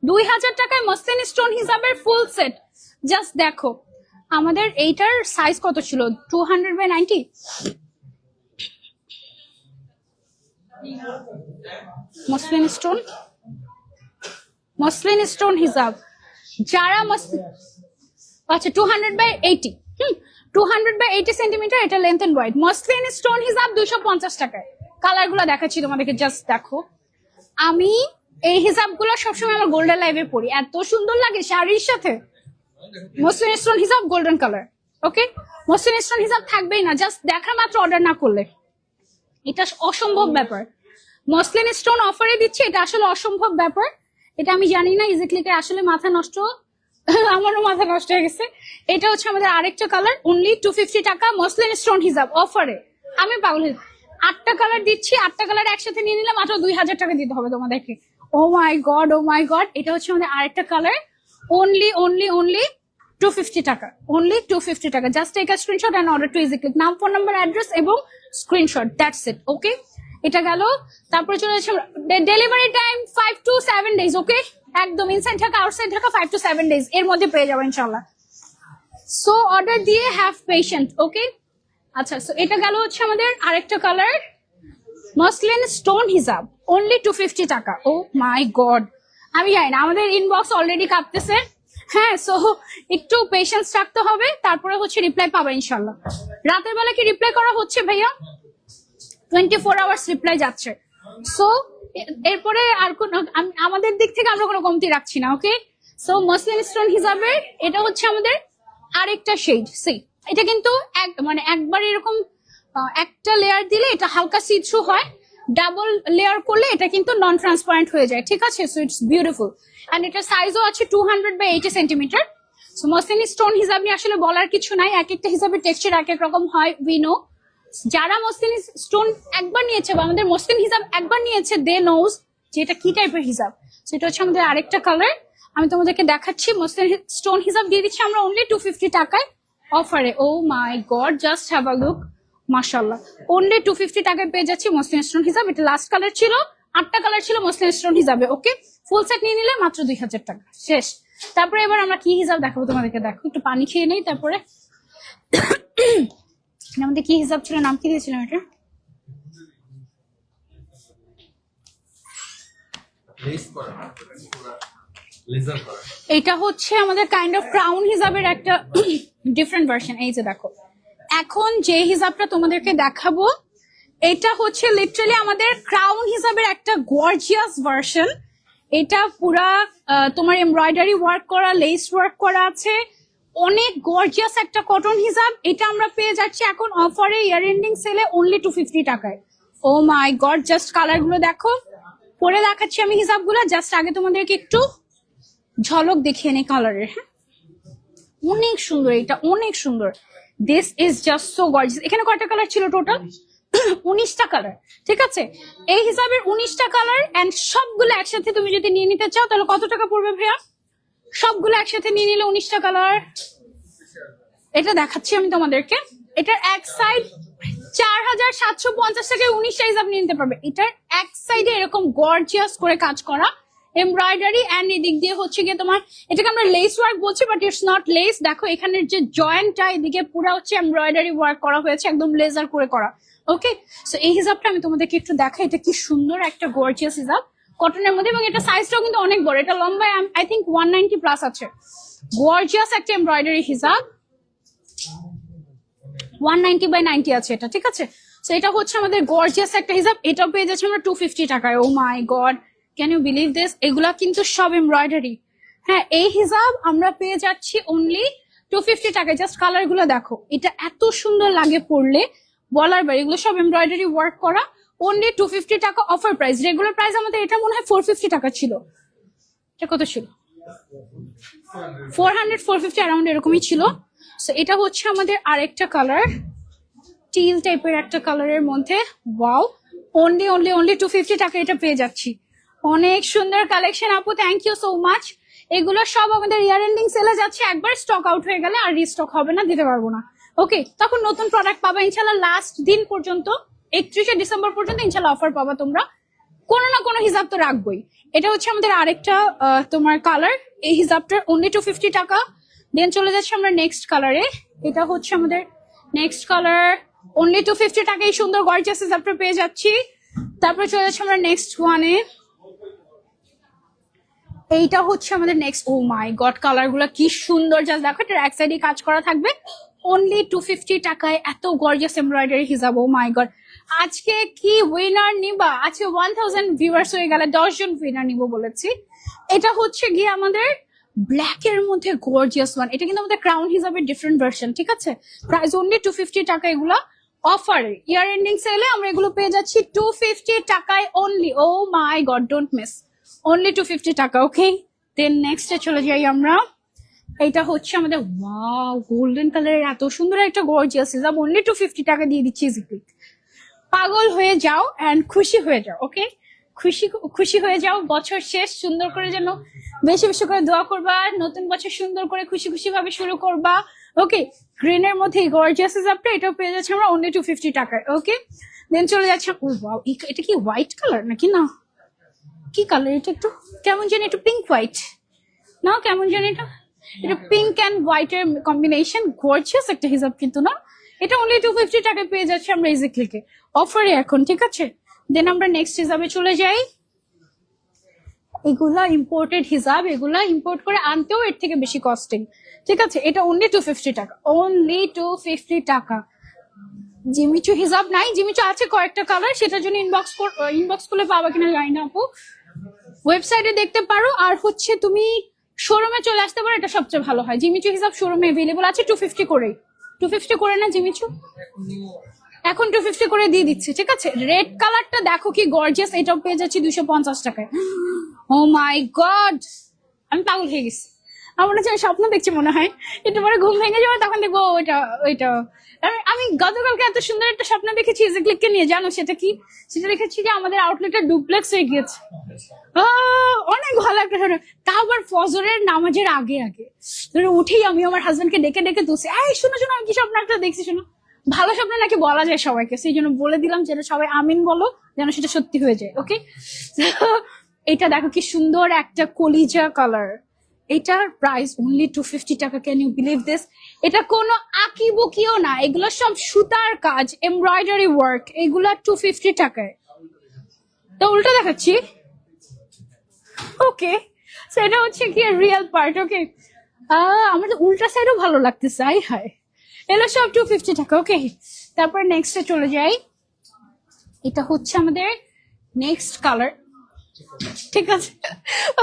2000 টাকায় মসলিন স্টোন হিজাবের ফুল সেট। জাস্ট দেখো আমাদের এইটার সাইজ কত ছিল, 200/90। মসলিন স্টোন হিজাব যারা আচ্ছা 200/80, 200/80 সেন্টিমিটার, এটা length and wide. Muslin stone হিজাব 250 টাকায়। কালার গুলো দেখাচ্ছি তোমাদেরকে, জাস্ট দেখো। আমি এই হিজাব গুলো সবসময় আমার গোল্ডেন লাইভে পরি, এত সুন্দর লাগে শাড়ির সাথে। মসলিন স্টোন হিজাব গোল্ডেন কালার, ওকে? মসলিন স্টোন হিজাব থাকবেই না, জাস্ট দেখা মাত্র অর্ডার না করলে। এটা অসম্ভব ব্যাপার, মসলিন স্টোন অফারে দিচ্ছে, এটা আসলে অসম্ভব ব্যাপার। এটা আমি জানি না, ইজিক্লিকে আসলে মাথা নষ্ট, আমারও মাথা নষ্ট হয়ে গেছে। এটা হচ্ছে আমাদের আরেকটা কালার, অনলি 250 টাকা মসলিন স্টোন হিজাব অফারে। আমি পাগল, 8টা কালার দিচ্ছি, 8টা কালার একসাথে নিয়ে নিলে মাত্র 2000 টাকা দিতে হবে তোমাদেরকে। ও my god, O my god. এটা হচ্ছে আমাদের আরেকটা কালার, অনলি 250 টাকা, অনলি 250 টাকা। Just take a screenshot and order to Easyclick. নাম, ফোন নাম্বার, অ্যাড্রেস এবং স্ক্রিনশট, দ্যাটস ইট, ওকে? এটা গেল। তারপরে চলে যাচ্ছে delivery time 5 to 7 days, okay? একদম inside Dhaka outside Dhaka 5 to 7 days এর মধ্যে পেয়ে যাবো ইনশাল্লাহ। সো অর্ডার দিয়ে হ্যাভ পেশেন্ট, ওকে? আচ্ছা, সো এটা গেল হচ্ছে আমাদের আরেকটা কালার, মসলিন স্টোন হিজাব, অনলি 250 টাকা। ও মাই গড, আমি জানি না, আমাদের ইনবক্স অলরেডি কাঁপতেছে। হ্যাঁ, সো একটু পেশেন্স রাখতে হবে, তারপরে হচ্ছে রিপ্লাই পাবে ইনশাল্লাহ। রাতের বেলা কি রিপ্লাই করা হচ্ছে ভাইয়া? 24 আওয়ার্স রিপ্লাই যাচ্ছে। সো এরপরে আর কোন আমাদের দিক থেকে আমরা কোনো কমতি রাখছি না, ওকে? সো মসলিন স্টোন হিজাবের এটা হচ্ছে আমাদের আরেকটা শেড। সি, এটা কিন্তু মানে একবার এরকম একটা লেয়ার দিলে এটা হালকা সি থ্রু হয়, ডাবল লেয়ার করলে এটা কিন্তু নন ট্রান্সপারেন্ট হয়ে যায়, ঠিক আছে? সো ইটস বিউটিফুল, এন্ড এটার সাইজও আছে 200/80 সেন্টিমিটার। সো মসলিন স্টোন হিজাব নিয়ে আসলে বলার কিছু নাই, এক একটা হিসাবের টেক্সচার এক এক রকম হয়, উই নো। যারা মসলিন স্টোন একবার নিয়েছে বা আমাদের মসলিন হিজাব একবার নিয়েছে, দে নোজ যে এটা কি টাইপের হিজাব। সেটা হচ্ছে আমাদের আরেকটা কালার, আমি তোমাদেরকে দেখাচ্ছি। মসলিন স্টোন হিজাব দিয়ে দিচ্ছি আমরা অনলি 250 টাকায় অফারে। Oh my god, just have a look, মাশাআল্লাহ, অনলি 250 টাকায় পেয়ে যাচ্ছি মসলিন স্টোন হিজাব। এটা লাস্ট কালার ছিল, 8টা কালার ছিল মসলিন স্টোন হিজাবে, ওকে? ফুল সেট নিয়ে নিলে মাত্র 2000 টাকা, শেষ। তারপরে এবার আমরা কি হিজাব দেখাবো তোমাদেরকে, দেখো একটু পানি খেয়ে নেই। তারপরে আমাদের কি হিসাব ছিল, নাম কি দিয়েছিলাম এটা? এটা হচ্ছে আমাদের কাইন্ড অফ ক্রাউন হিসাবের একটা ডিফারেন্ট ভার্সন। এই যে দেখো, এখন যে হিসাবটা তোমাদেরকে দেখাবো এটা হচ্ছে লিটারালি আমাদের ক্রাউন হিসাবের একটা গর্জিয়াস ভার্সন। এটা পুরা তোমার এমব্রয়ডারি ওয়ার্ক করা, লেস ওয়ার্ক করা আছে, অনেক গর্জিয়াস একটা কটন হিজাব। এটা আমরা পেয়ে যাচ্ছি এখন অফারে, ইয়ার এন্ডিং সেলে, অনলি 250 টাকায়। Oh my god, just colour গুলো দেখো, পরে দেখাচ্ছি আমি হিজাব গুলো। জাস্ট আগে তোমাদেরকে একটু ঝলক দেখিয়ে নেই কালারের। হ্যাঁ, অনেক সুন্দর, এটা অনেক সুন্দর। This is just so gorgeous. এখানে কয়টা কালার ছিল টোটাল? 19টা কালার, ঠিক আছে? এই হিসাবের 19টা কালার, এন্ড সবগুলো একসাথে তুমি যদি নিয়ে নিতে চাও তাহলে কত টাকা পড়বে ভাইয়া? সবগুলো একসাথে নিয়ে নিলে 19টা কালার, এটা দেখাচ্ছি আমি তোমাদেরকে। এটার এক সাইড 4750 টাকায় 19টা হিসাব নিয়ে নিতে পারবে। এটার এক সাইডে এরকম গর্জিয়াস করে কাজ করা এমব্রয়ডারি, এন্ড এদিক দিয়ে হচ্ছে গিয়ে তোমার, এটাকে আমরা লেস ওয়ার্ক বলছি বাট ইটস নট লেস। দেখো এখানের যে জয়েন্টটা, এদিকে পুরো হচ্ছে এমব্রয়ডারি ওয়ার্ক করা হয়েছে, একদম লেজার করে করা, ওকে? সো এই হিসাবটা আমি তোমাদেরকে একটু দেখাই। এটা কি সুন্দর একটা গর্জিয়াস হিসাব কটনের মধ্যে, এবং এটা সাইজটাও কিন্তু অনেক বড়। এটা লম্বায় আই থিঙ্ক 190 প্লাস আছে। গর্জিয়াস একটা এমব্রয়ডারি হিসাব, 190/90 আছে এটা, ঠিক আছে? সো এটা হচ্ছে আমাদের গর্জিয়াস একটা হিসাব। এটাও পেয়ে যাচ্ছে আমরা 250 টাকায়। Oh my god, can you believe this? এগুলা কিন্তু সব এমব্রয়ডারি। হ্যাঁ, এই হিসাব আমরা পেয়ে যাচ্ছি অনলি 250 টাকায়। জাস্ট কালার গুলো দেখো, এটা এত সুন্দর লাগে পরলে বলার বাইরে। এগুলো সব এমব্রয়ডারি ওয়ার্ক করা, অনলি 250 টাকা অফার প্রাইস। রেগুলার প্রাইস আমাদের এটা মনে হয় 450 টাকা ছিল। এটা কত ছিল? 450 অ্যারাউন্ড এরকমই ছিল। সো এটা হচ্ছে আমাদের আরেকটা কালার, টিল টাইপের একটা কালারের মধ্যে। ওয়াও, অনলি 250 টাকা এটা পেয়ে যাচ্ছি। অনেক সুন্দর কালেকশন আপু, থ্যাংক ইউ সো মাচ। এগুলো সব আমাদের ইয়ার এন্ডিং সেলে যাচ্ছে, একবার স্টক আউট হয়ে গেলে আর রিস্টক হবে না, দিতে পারবো না। ওকে, তখন নতুন প্রোডাক্ট পাবা ইনশাল্লাহ। লাস্ট দিন পর্যন্ত 31শে ডিসেম্বর পর্যন্ত ইনশাল্লাহ অফার পাবা তোমরা, কোনো না কোনো হিসাব তো রাখবোই। এটা হচ্ছে আমাদের আরেকটা তোমার কালার, এই হিসাবটার অনলি 250 টাকা। দেন চলে যাচ্ছে আমরা নেক্সট কালারে, এটা হচ্ছে আমাদের নেক্সট কালার, অনলি 250 টাকা এই সুন্দর গর্জিয়াস হিসাবটা পেয়ে যাচ্ছি। তারপরে চলে যাচ্ছে আমরা নেক্সট ওয়ানে, এইটা হচ্ছে আমাদের next. O my god, colour গুলা কি সুন্দর, জাস্ট দেখো এটার এক সাইডে কাজ করা থাকবে, অনলি 250 টাকায় এত গর্জিয়াস এমব্রয়ডারি হিসাব। ও মাই গড, আজকে কি উইনার নিবা? আজকে 1000 ভিউয়ার্স হয়ে গেলে 10 জন উইনার নিব বলেছি। এটা হচ্ছে গিয়ে আমাদের ব্ল্যাক এর মধ্যে গর্জিয়াস ওয়ান, এটা কিন্তু আমাদের ক্রাউন হিসাবে ডিফারেন্ট ভার্সন, ঠিক আছে? প্রাইস অনলি 250 টাকা, এগুলা অফারে ইয়ার এন্ডিং সেলে আমরা এগুলো পেয়ে যাচ্ছি 250 টাকায় only. Oh my god, don't miss, only 250 টাকা। ওকে, দেন নেক্সটে চলে যাই আমরা। এটা হচ্ছে আমাদের ওয়াও গোল্ডেন কালারের এত সুন্দর একটা গর্জিয়াস হিজাব, অনলি 250 টাকা দিয়ে দিচ্ছি। পাগল হয়ে যাও এন্ড খুশি হয়ে যাও। ওকে, খুশি খুশি হয়ে যাও, বছর শেষ সুন্দর করে, যেন বেশি বেশি করে দোয়া করবা, নতুন বছর সুন্দর করে খুশি খুশি ভাবে শুরু করবা। ওকে, গ্রিনের মধ্যে গর্জিয়াস হিজাবটা এটাও পেয়ে যাচ্ছে আমরা অনলি 250 টাকায়। ওকে, দেন চলে যাচ্ছে, ও ওয়াও, এটা কি হোয়াইট কালার নাকি? না, কি কালার এটা? একটু কেমন জানি, একটু পিঙ্ক হোয়াইট না, কেমন জানি এটা পিঙ্ক অ্যান্ড হোয়াইট এর কম্বিনেশন, গর্জিয়াস একটা হিসাব কিন্তু না। এটা অনলি 250 টাকায় পেয়ে যাচ্ছে আমরা ইজি ক্লিকে অফারে এখন, ঠিক আছে? দেন আমরা নেক্সট হিসাবে চলে যাই। এগুলা ইম্পোর্টেড হিসাব, এগুলা ইম্পোর্ট করে আনতেও এর থেকে বেশি কস্টিং, ঠিক আছে? এটা অনলি 250 টাকা, অনলি 250 টাকা। জিমিচু হিসাব নাই, জিমিচু আছে কয়েকটা কালার, সেটার জন্য ইনবক্স করলে পাবা কিনা জানি না আপু, ওয়েবসাইটে দেখতে পারো। আর হচ্ছে তুমি শোরুমে চলে আসতে পারো, এটা সবচেয়ে ভালো হয়। জিমিচু হিসাব শোরুমে অ্যাভেলেবল আছে 250 করে, 250 করে না জিমিচু, এখন 250 করে দিয়ে দিচ্ছে, ঠিক আছে? রেড কালারটা দেখো কি গর্জিয়াস, এটাও পেয়ে যাচ্ছি 250 টাকায়। ও মাই গড, আমি পাগল হয়ে গেছি, আমার মনে হচ্ছে স্বপ্ন দেখছি মনে হয়, একটু পরে ঘুম ভেঙে যাবে, তখন দেখবো ওইটা। আমি গতকালকে এত সুন্দর একটা স্বপ্ন দেখেছি ইজিক্লিককে নিয়ে, জানো সেটা কি? সেটা দেখেছি যে আমাদের আউটলেটের ডুপ্লেক্স হয়ে গিয়েছে। অনেক ভালো একটা স্বপ্ন, তা আবার ফজরের নামাজের আগে আগে উঠেই আমি আমার হাজবেন্ডকে ডেকে ডেকে তুলছি, এই শোনো শোনো আমি কি স্বপ্ন একটা দেখছি, শোনো ভালো স্বপ্ন নাকি বলা যায় সবাইকে, সেই জন্য বলে দিলাম যেন সবাই আমিন বলো, যেন সেটা সত্যি হয়ে যায়। ওকে, এটা দেখো কি সুন্দর একটা কলিজা কালার, এটার প্রাইস অনলি 250 টাকা। Can you believe this? এটা কোনো আঁকিবুকিও না, এগুলো সব সুতার কাজ, এমব্রয়ডারি ওয়ার্ক, এগুলা 250 টাকায়। তো উল্টা দেখাচ্ছি, ওকে, সেটা হচ্ছে কি রিয়েল পার্ট। ওকে, আমাদের উল্টা সাইডও ভালো লাগতেছে, আই হায়, এগুলো সব 250 টাকা। ওকে, তারপর নেক্সটে চলে যাই। এটা হচ্ছে আমাদের নেক্সট কালার, ঠিক আছে?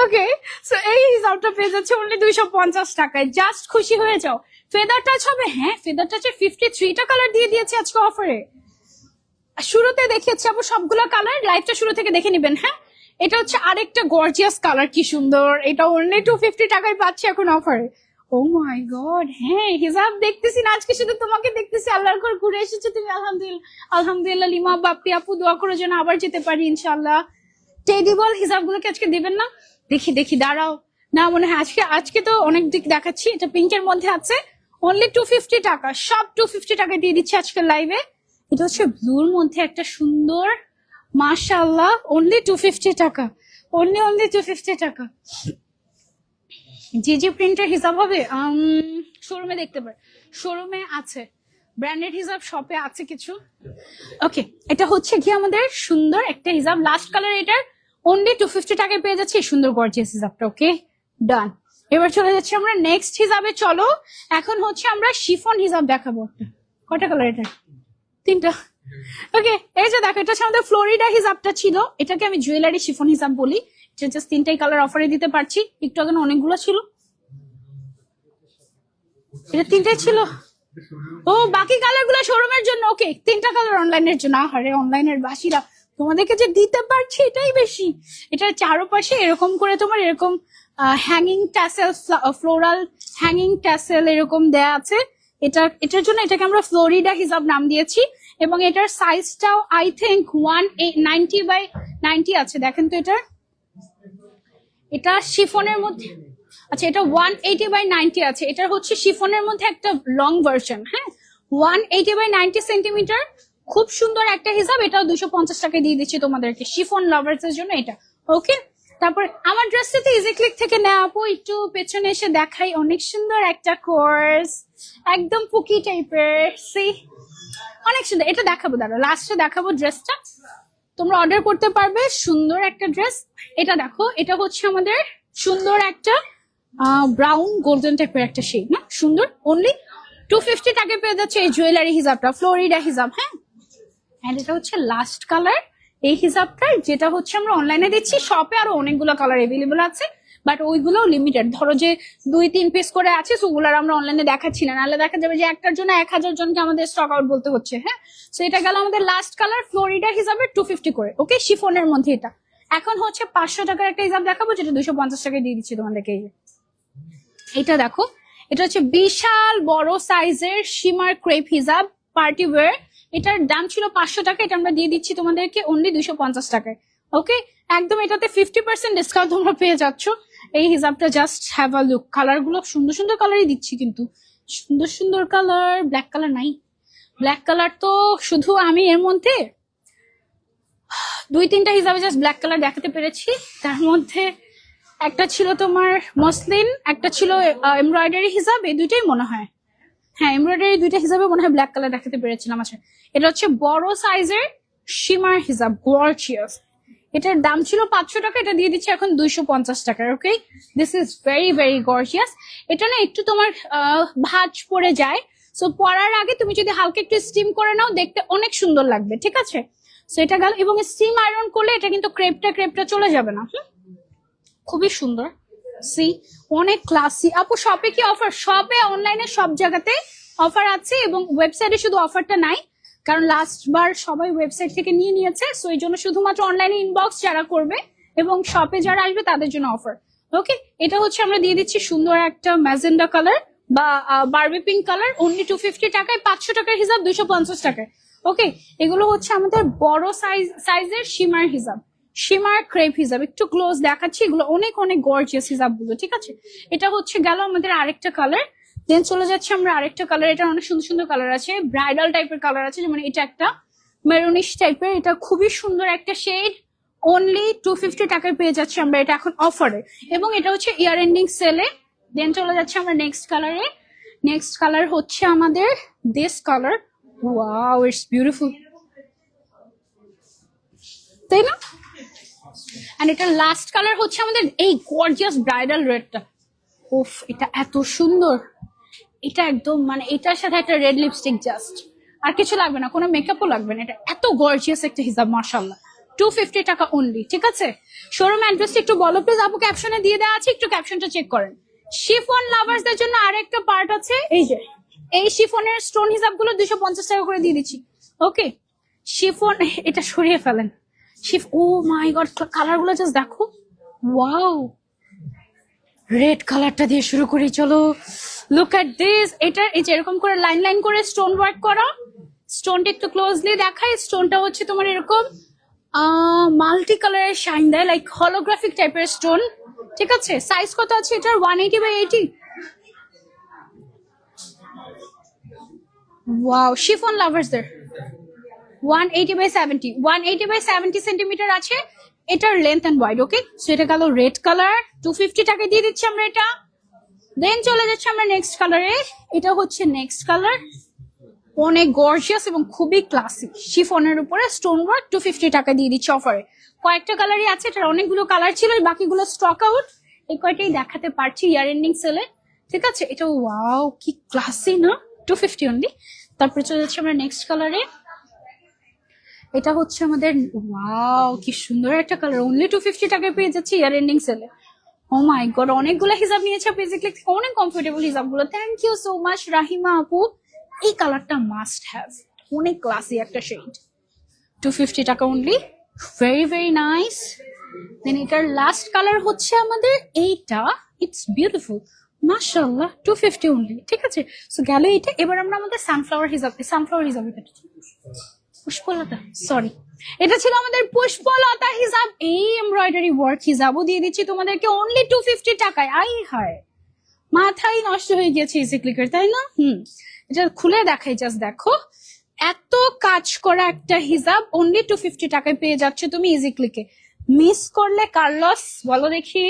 ওকে, সো এই হিসাবটা পেয়ে যাচ্ছে অনলি 250 টাকায়, জাস্ট খুশি হয়ে যাও। ফেদার টাচ হবে, হ্যাঁ ফেদার টাচের 53টা কালার দিয়ে দিয়েছে আজকে অফারে। শুরুতে দেখিয়েছি আপু সবগুলো কালার, লাইভটা শুরু থেকে দেখে নিবেন। হ্যাঁ, এটা হচ্ছে আরেকটা গর্জিয়াস কালার, কি সুন্দর, এটা অনলি 250 টাকায় পাচ্ছি এখন অফারে। ও মাই গড, হ্যাঁ হিসাব দেখতেছি না আজকে, শুধু তোমাকে দেখতেছি, আল্লাহর ঘর ঘুরে এসেছো তুমি, আলহামদুলিল্লাহ আলহামদুলিল্লাহ। লিমা বাপ্পি আপু দোয়া করে যেন আবার যেতে পারি ইনশাল্লাহ। টেডি বল হিসাব গুলোকে আজকে দিবেন না? দেখি দেখি দাঁড়াও, না মনে হয় আজকে তো অনেক দিক দেখাচ্ছি। এটা পিঙ্কের মধ্যে আছে, অনলি 250 টাকা, সব 250 টাকা দিয়ে দিচ্ছে আজকে লাইভে। এটা হচ্ছে ব্লুর মধ্যে একটা সুন্দর, মাশাআল্লাহ, অনলি 250 টাকা, অনলি 250 টাকা। জি প্রিন্টের হিসাব হবে, শোরুমে দেখতে পারে, শোরুমে আছে, ব্র্যান্ডেড হিসাব শপে আছে কিছু। ওকে, এটা হচ্ছে কি আমাদের সুন্দর একটা হিসাব, লাস্ট কালার, এটার অনলি 250 টাকায় পেয়ে যাচ্ছে এই সুন্দর গর্জিয়াস হিসাবটা। ওকে, ডান। এবার চলে যাচ্ছি আমরা নেক্সট হিসাবে। চলো এখন হচ্ছে আমরা শিফন হিসাব দেখাবো। কয়টা কালার এটা? 3টা। ওকে, এই যে দেখো, এটা হচ্ছে আমাদের ফ্লোরিডা হিসাবটা ছিল, এটাকে আমি জুয়েলারি শিফন হিসাব বলি। জাস্ট 3টাই কালার অফারে দিতে পারছি, একটু আগে অনেকগুলো ছিল, এটা 3টাই ছিল। ও বাকি কালার গুলো শোরুমের জন্য। ওকে, 3টা কালার অনলাইনের জন্য। আরে অনলাইনের বাসীরা, তোমাদেরকে যে দিতে পারছি এটাই বেশি। এটার চারপাশে এরকম করে তোমার এরকম hanging tassel, floral hanging tassel এরকম দেয়া আছে। এটার জন্য এটাকে আমরা ফ্লোরিডা হিসাব নাম দিয়েছি, এবং এটার সাইজটাও আই থিঙ্ক 190 বাই 90 আছে। দেখেন তো, এটা শিফনের মধ্যে আচ্ছা এটা 180/90 আছে, এটার হচ্ছে শিফনের মধ্যে একটা লং ভার্সন। হ্যাঁ 180/90 সেন্টিমিটার, খুব সুন্দর একটা হিসাব। এটাও 250 টাকায় দিয়ে দিচ্ছি তোমাদেরকে শিফন লাভার্স এর জন্য এটা। ওকে, তারপর আমার ড্রেসটা তো ইজি ক্লিক থেকে নেওয়া আপু, একটু পেছনে এসে দেখাই, অনেক সুন্দর একটা কোর্স, একদম পুকি টাইপের। সি অনেক সুন্দর, এটা দেখাবো, দাঁড়া লাস্টে দেখাবো ড্রেসটা, তোমরা অর্ডার করতে পারবে। সুন্দর একটা ড্রেস, এটা দেখো, এটা হচ্ছে আমাদের সুন্দর একটা ব্রাউন গোল্ডেন টাইপের একটা শেড না, সুন্দর। অনলি 250 টাকায় পেয়ে যাচ্ছে এই জুয়েলারি হিসাবটা, ফ্লোরিডা হিসাব। হ্যাঁ এন্ড এটা হচ্ছে লাস্ট কালার এই হিসাবটার, যেটা হচ্ছে আমরা অনলাইনে দিচ্ছি। শপে আরো অনেকগুলো কালার এভেলেবল আছে, বাট ওইগুলো লিমিটেড। ধরো যে 2-3 পিস করে আছে, সেগুলোর আমরা অনলাইনে দেখাচ্ছি না, নাহলে দেখা যাবে যে একটার জন্য 1000 জনকে আমাদের স্টক আউট বলতে হচ্ছে। হ্যাঁ সো এটা গেল আমাদের লাস্ট কালার ফ্লোরিডা হিসাবে 250 করে। ওকে, শিফনের মধ্যে এটা। এখন হচ্ছে 500 টাকার একটা হিসাব দেখাবো, যেটা 250 টাকায় দিয়ে দিচ্ছি তোমাদেরকে। এটা দেখো, এটা হচ্ছে বিশাল বড় সাইজের শিমার ক্রেপ হিজাব পার্টি ওয়্যার। এটার দাম ছিল 500 টাকা, এটা আমরা দিয়ে দিচ্ছি তোমাদেরকে অনলি 250 টাকায়। ওকে, একদম এটাতে 50% ডিসকাউন্ট তোমরা পেয়ে যাচ্ছ। এই হিজাবটা just have a look, colour গুলো সুন্দর সুন্দর কালারই দিচ্ছি, কিন্তু সুন্দর সুন্দর কালার। ব্ল্যাক কালার নাই, ব্ল্যাক কালার তো শুধু আমি এর মধ্যে 2-3টা হিসাবে জাস্ট ব্ল্যাক কালার দেখাতে পেরেছি। তার মধ্যে একটা ছিল তোমার মসলিন, একটা ছিল এমব্রয়ডারি হিসাব, এই দুইটাই মনে হয়। হ্যাঁ এমব্রয়ডারি দুইটা হিসাবে মনে হয় ব্ল্যাক কালার দেখাতে পেরেছিলাম। আচ্ছা এটা হচ্ছে বড় সাইজের শিমার হিসাব, গর্জিয়াস। এটার দাম ছিল 500 টাকা, এটা দিয়ে দিচ্ছি এখন 250 টাকার। Okay, this is very very gorgeous. এটা না একটু তোমার ভাঁজ পড়ে যায়, সো পরার আগে তুমি যদি হালকা একটু স্টিম করে নাও, দেখতে অনেক সুন্দর লাগবে। ঠিক আছে, সো এটা গেল। এবং স্টিম আয়রন করলে এটা কিন্তু ক্রেপটা চলে যাবে না। খুবই সুন্দর, সি অনেক ক্লাসি। আপু শপে কি অফার? শপে অনলাইনে সব জায়গাতে অফার আছে, এবং ওয়েবসাইটে শুধু অফারটা নাই, কারণ লাস্ট বার সবাই ওয়েবসাইট থেকে নিয়ে নিয়েছে। সো এই জন্য শুধুমাত্র অনলাইনে ইনবক্স যারা করবে এবং শপে যারা আসবে তাদের জন্য অফার। ওকে, এটা হচ্ছে আমরা দিয়ে দিচ্ছি সুন্দর একটা ম্যাজেন্ডা কালার বা বারবি পিঙ্ক কালার, অনলি 250 টাকায়। 500 টাকার হিসাব 250 টাকায়। ওকে, এগুলো হচ্ছে আমাদের বড় সাইজের শিমার হিসাব, শিমার ক্রেপ হিসাব। একটু ক্লোজ দেখাচ্ছি, এগুলো অনেক অনেক গর্জিয়াস হিসাব গুলো। ঠিক আছে, এটা হচ্ছে গেল আমাদের আরেকটা কালার। দেন চলে যাচ্ছে আমরা আরেকটা কালার, এটা অনেক সুন্দর সুন্দর কালার আছে, ব্রাইডাল টাইপের কালার আছে। যেমন এটা একটা মেরুনিশ টাইপের, এটা খুবই সুন্দর একটা শেড, অনলি 250 টাকায় পেয়ে যাচ্ছে আমরা এটা এখন অফারে, এবং এটা হচ্ছে ইয়ার এন্ডিং সেলে। দেন চলে যাচ্ছে আমরা নেক্সট কালারে। নেক্সট কালার হচ্ছে আমাদের this colour. Wow, it's beautiful, তাই না? এন্ড এটার লাস্ট কালার হচ্ছে আমাদের এই গর্জিয়াস ব্রাইডাল রেডটা। উফ, এটা এত সুন্দর, এটা একদম মানে এটার সাথে একটা রেড লিপস্টিক, জাস্ট আর কিছু লাগবে না, কোনো মেকআপও লাগবে না। এটা এত গর্জিয়াস একটা হিসাব, মাশাআল্লাহ। 250 টাকা অনলি। ঠিক আছে, শোরুম অ্যাড্রেসটা একটু বলো প্লিজ আপু, ক্যাপশনে দিয়ে দেওয়া আছে, একটু ক্যাপশনটা চেক করেন। শিফন লাভার্সদের জন্য আরেকটা পার্ট আছে, এই যে এই শিফনের স্টোন হিসাবগুলো 250 টাকা করে দিয়ে দিচ্ছি। ওকে, শিফন, এটা সরিয়ে ফেলেন। ও মাই গড, কালার গুলো জাস্ট দেখো, ওয়াও। রেড কালারটা দিয়ে শুরু করি, চলো। লুক এট দিস, এটা এই যে এরকম করে লাইন লাইন করে স্টোন ওয়ার্ক করা। স্টোনটা একটু ক্লোজলি দেখাই, স্টোনটা হচ্ছে তোমার এরকম মাল্টি কালারের শাইন দেয়, লাইক হলোগ্রাফিক টাইপের স্টোন। ঠিক আছে, সাইজ কত আছে এটার? 180/80। ওয়াও, শিফন লাভার্সদের 180/70, 180/70 সেন্টিমিটার আছে এটার length and wide. Okay, so এটা গেল রেড কালার, 250 টাকা দিয়ে দিচ্ছি আমরা এটা। দেন চলে যাচ্ছে আমরা নেক্সট কালারে। এটা হচ্ছে নেক্সট কালার, অনেক গর্জিয়াস এবং খুবই ক্লাসি, শিফনের উপরে স্টোন ওয়ার্ক, 250 টাকা দিয়ে দিচ্ছি অফারে। কয়েকটা কালারই আছে, এটার অনেকগুলো কালার ছিল, বাকিগুলো স্টক আউট, এই কয়টাই দেখাতে পারছি ইয়ার এন্ডিং সেলে। ঠিক আছে, এটা ওয়াও কি ক্লাসি না, 250 অনলি। তারপরে চলে যাচ্ছে আমরা নেক্সট কালারে। এটা হচ্ছে আমাদের, ওয়াও কি সুন্দর একটা কালার, অনলি 250 টাকায় পেয়ে যাচ্ছে ইয়ার এন্ডিং সেলে। ও মাই গড, অনেকগুলো হিসাব নিয়েছে বেসিক্যালি, অনেক কমফোর্টেবল হিসাবগুলো। Thank you so much Rahima আপু। এই কালারটা মাস্ট হ্যাভ, অনেক ক্লাসি একটা শেড, 250 টাকা only, very very nice. Then এটার লাস্ট কালার হচ্ছে আমাদের এইটা, ইটস বিউটিফুল, মাশাআল্লাহ, 250 অনলি। ঠিক আছে, সো গেল এটা। এবার আমরা আমাদের সানফ্লাওয়ার হিসাবে পুষ্পলতা, সরি, এটা ছিল আমাদের পুষ্পলতা হিজাব। এই এমব্রয়ডারি ওয়ার্ক হিজাবও দিয়ে দিচ্ছি তোমাদেরকে অনলি 250 টাকায়। আই হায়, মাথাই নষ্ট হয়ে গেছে ইজি ক্লিকের, তাই না? এটা খুলে দেখাই, জাস্ট দেখো, এত কাজ করা একটা হিজাব অনলি 250 টাকায় পেয়ে যাচ্ছে তুমি ইজি ক্লিকে। মিস করলে কার্লস, বলো দেখি।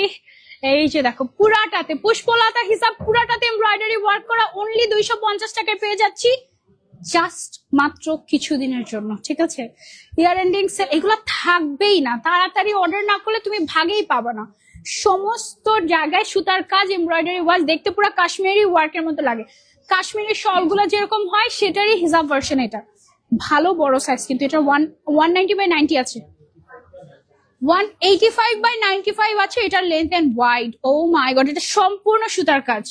এই যে দেখো, পুরাটাতে পুষ্পলতা হিসাব, পুরাটাতে এমব্রয়ডারি ওয়ার্ক করা, অনলি 250 টাকায় পেয়ে যাচ্ছি, জাস্ট মাত্র কিছুদিনের জন্য, ঠিক আছে? ইয়ার এন্ডিং সেল এগুলো থাকবেই না, তাড়াতাড়ি অর্ডার না করলে তুমি ভাগেই পাবা না। সমস্ত জায়গায় সুতার কাজ, এমব্রয়ডারি ওয়ার্ক, দেখতে পুরো কাশ্মীরি ওয়ার্কের মতো লাগে। কাশ্মীরি শলগুলো যেরকম হয় সেটারই হিজাব ভার্সন এটা। ভালো বড় সাইজ, কিন্তু এটা 190/90 আছে, 185/95 আছে এটার length and wide. Oh my god, এটা সম্পূর্ণ সুতার কাজ,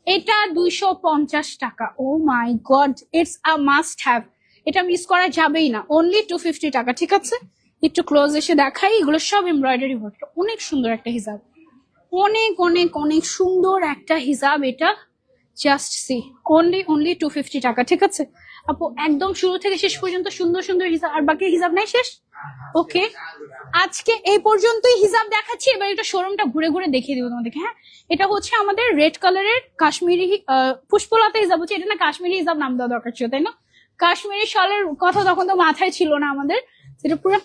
এটা 250 টাকা। Oh my god, it's a must have, এটা মিস করা যাবেই না, অনলি 250 টাকা, ঠিক আছে? একটু ক্লোজ এসে দেখাই, এগুলো সব এমব্রয়ডারি ওয়ার্ক, অনেক সুন্দর একটা হিসাব, অনেক অনেক অনেক সুন্দর একটা হিসাব এটা। জাস্ট সি, অনলি 250 টাকা, ঠিক আছে আপু? একদম শুরু থেকে শেষ পর্যন্ত সুন্দর সুন্দর হিসাব, আর বাকি হিসাব নাই, শেষ। ওকে, আজকে এই পর্যন্তই হিসাব দেখাচ্ছি, এবার এটা শোরুমটা ঘুরে ঘুরে দেখিয়ে দিব তোমাদেরকে। হ্যাঁ, এটা হচ্ছে আমাদের রেড কালারের কাশ্মীরি পুষ্পলতা হিসাব হচ্ছে, এটা না কাশ্মীরি হিসাব নাম দেওয়া দরকার ছিল, তাই না? কাশ্মীরি শলের কথা তখন তো মাথায় ছিল না আমাদের, এটা পুরো।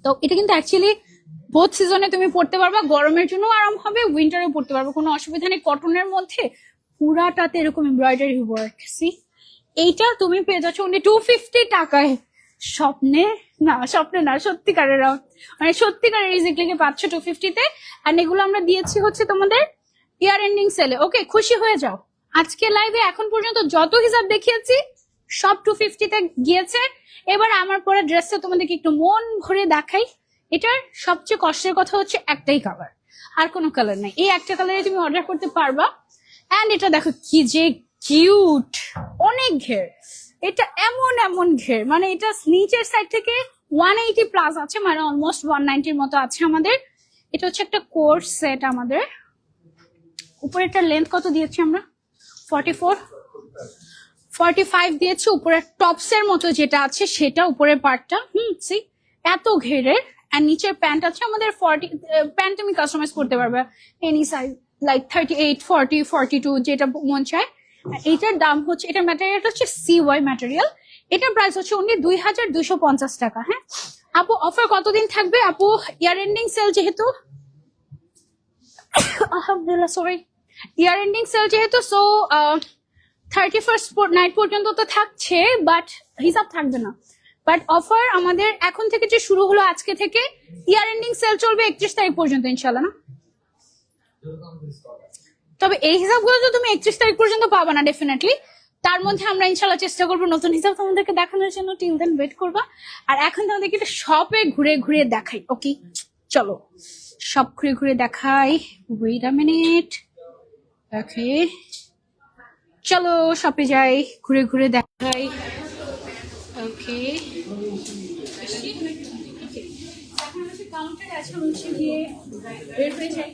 তো এটা কিন্তু অ্যাকচুয়ালি বোথ সিজনে তুমি পড়তে পারবা, গরমের জন্য আরাম হবে, উইন্টারেও পড়তে পারবা, কোনো অসুবিধা নেই। কটনের মধ্যে পুরাটাতে এরকম এমব্রয়ডারি ওয়ার্ক, সি, এইটা তুমি পেয়ে যাচ্ছ অনলি 250 টাকায়। স্বপ্নে না, সত্যিকারের, মানে সত্যিকারের ইজিক্লিকে পাচ্ছ 250-তে। অ্যান্ড এগুলো আমরা দিয়েছি হচ্ছে তোমাদের ইয়ার এন্ডিং সেলে। ওকে, খুশি হয়ে যাও। আজকে লাইভে এখন পর্যন্ত যত হিসাব দেখিয়েছি সব 250-তে গিয়েছে। এবার আমার পরে ড্রেসটা তোমাদেরকে একটু মন ভরে দেখাই। এটার সবচেয়ে কষ্টের কথা হচ্ছে একটাই কালার, আর কোনো কালার নাই, এই একটা কালারে তুমি অর্ডার করতে পারবা। অ্যান্ড এটা দেখো কি যে কিউট, অনেক ঘের, এটা এমন ঘের, মানে এটা নিচের সাইড থেকে 180+ আছে, মানে অলমোস্ট 190-র মতো আছে আমাদের। এটা হচ্ছে একটা কোর্স সেট আমাদের। উপরেরটা লেন্থ কত দিয়েছি আমরা? 45 দিয়েছি। উপরের টপসের মতো যেটা আছে সেটা, উপরের পার্টটা সি এত ঘেরের। আর নিচের প্যান্ট আছে আমাদের 40, প্যান্ট তুমি কাস্টমাইজ করতে পারবে এনি সাইজ, লাইক 38, 40, 42 যেটা মন চায়। এইটার দাম হচ্ছে, এটার ম্যাটেরিয়ালটা হচ্ছে CY ম্যাটেরিয়াল, এটার প্রাইস হচ্ছে অনলি 2250 টাকা। হ্যাঁ আপু, অফার কতদিন থাকবে আপু? ইয়ার এন্ডিং সেল যেহেতু, আলহামদুলিল্লাহ, সরি, ইয়ার এন্ডিং সেল যেহেতু, সো 31st নাইট পর্যন্ত তো থাকছে, বাট হিসাব থাকবে না। বাট অফার আমাদের এখন থেকে যে শুরু হলো, আজকে থেকে ইয়ার এন্ডিং সেল চলবে 31 তারিখ পর্যন্ত ইনশাল্লাহ, না? তবে এই হিসাবগুলো তো তুমি 31 তারিখ পর্যন্ত পাবা না ডেফিনেটলি, তার মধ্যে আমরা ইনশাল্লাহ চেষ্টা করবো নতুন হিসাব তোমাদেরকে দেখানোর জন্য। টিল দেন ওয়েট করবা। আর এখন তোমাদেরকে একটা শপে ঘুরে ঘুরে দেখাই। ওকে, চলো সব ঘুরে ঘুরে দেখাই। Wait a minute. ওকে, চলো শপে যাই, ঘুরে ঘুরে দেখাই। ওকে, কাউন্টার আছে, হচ্ছে গিয়ে বের হয়ে যাই,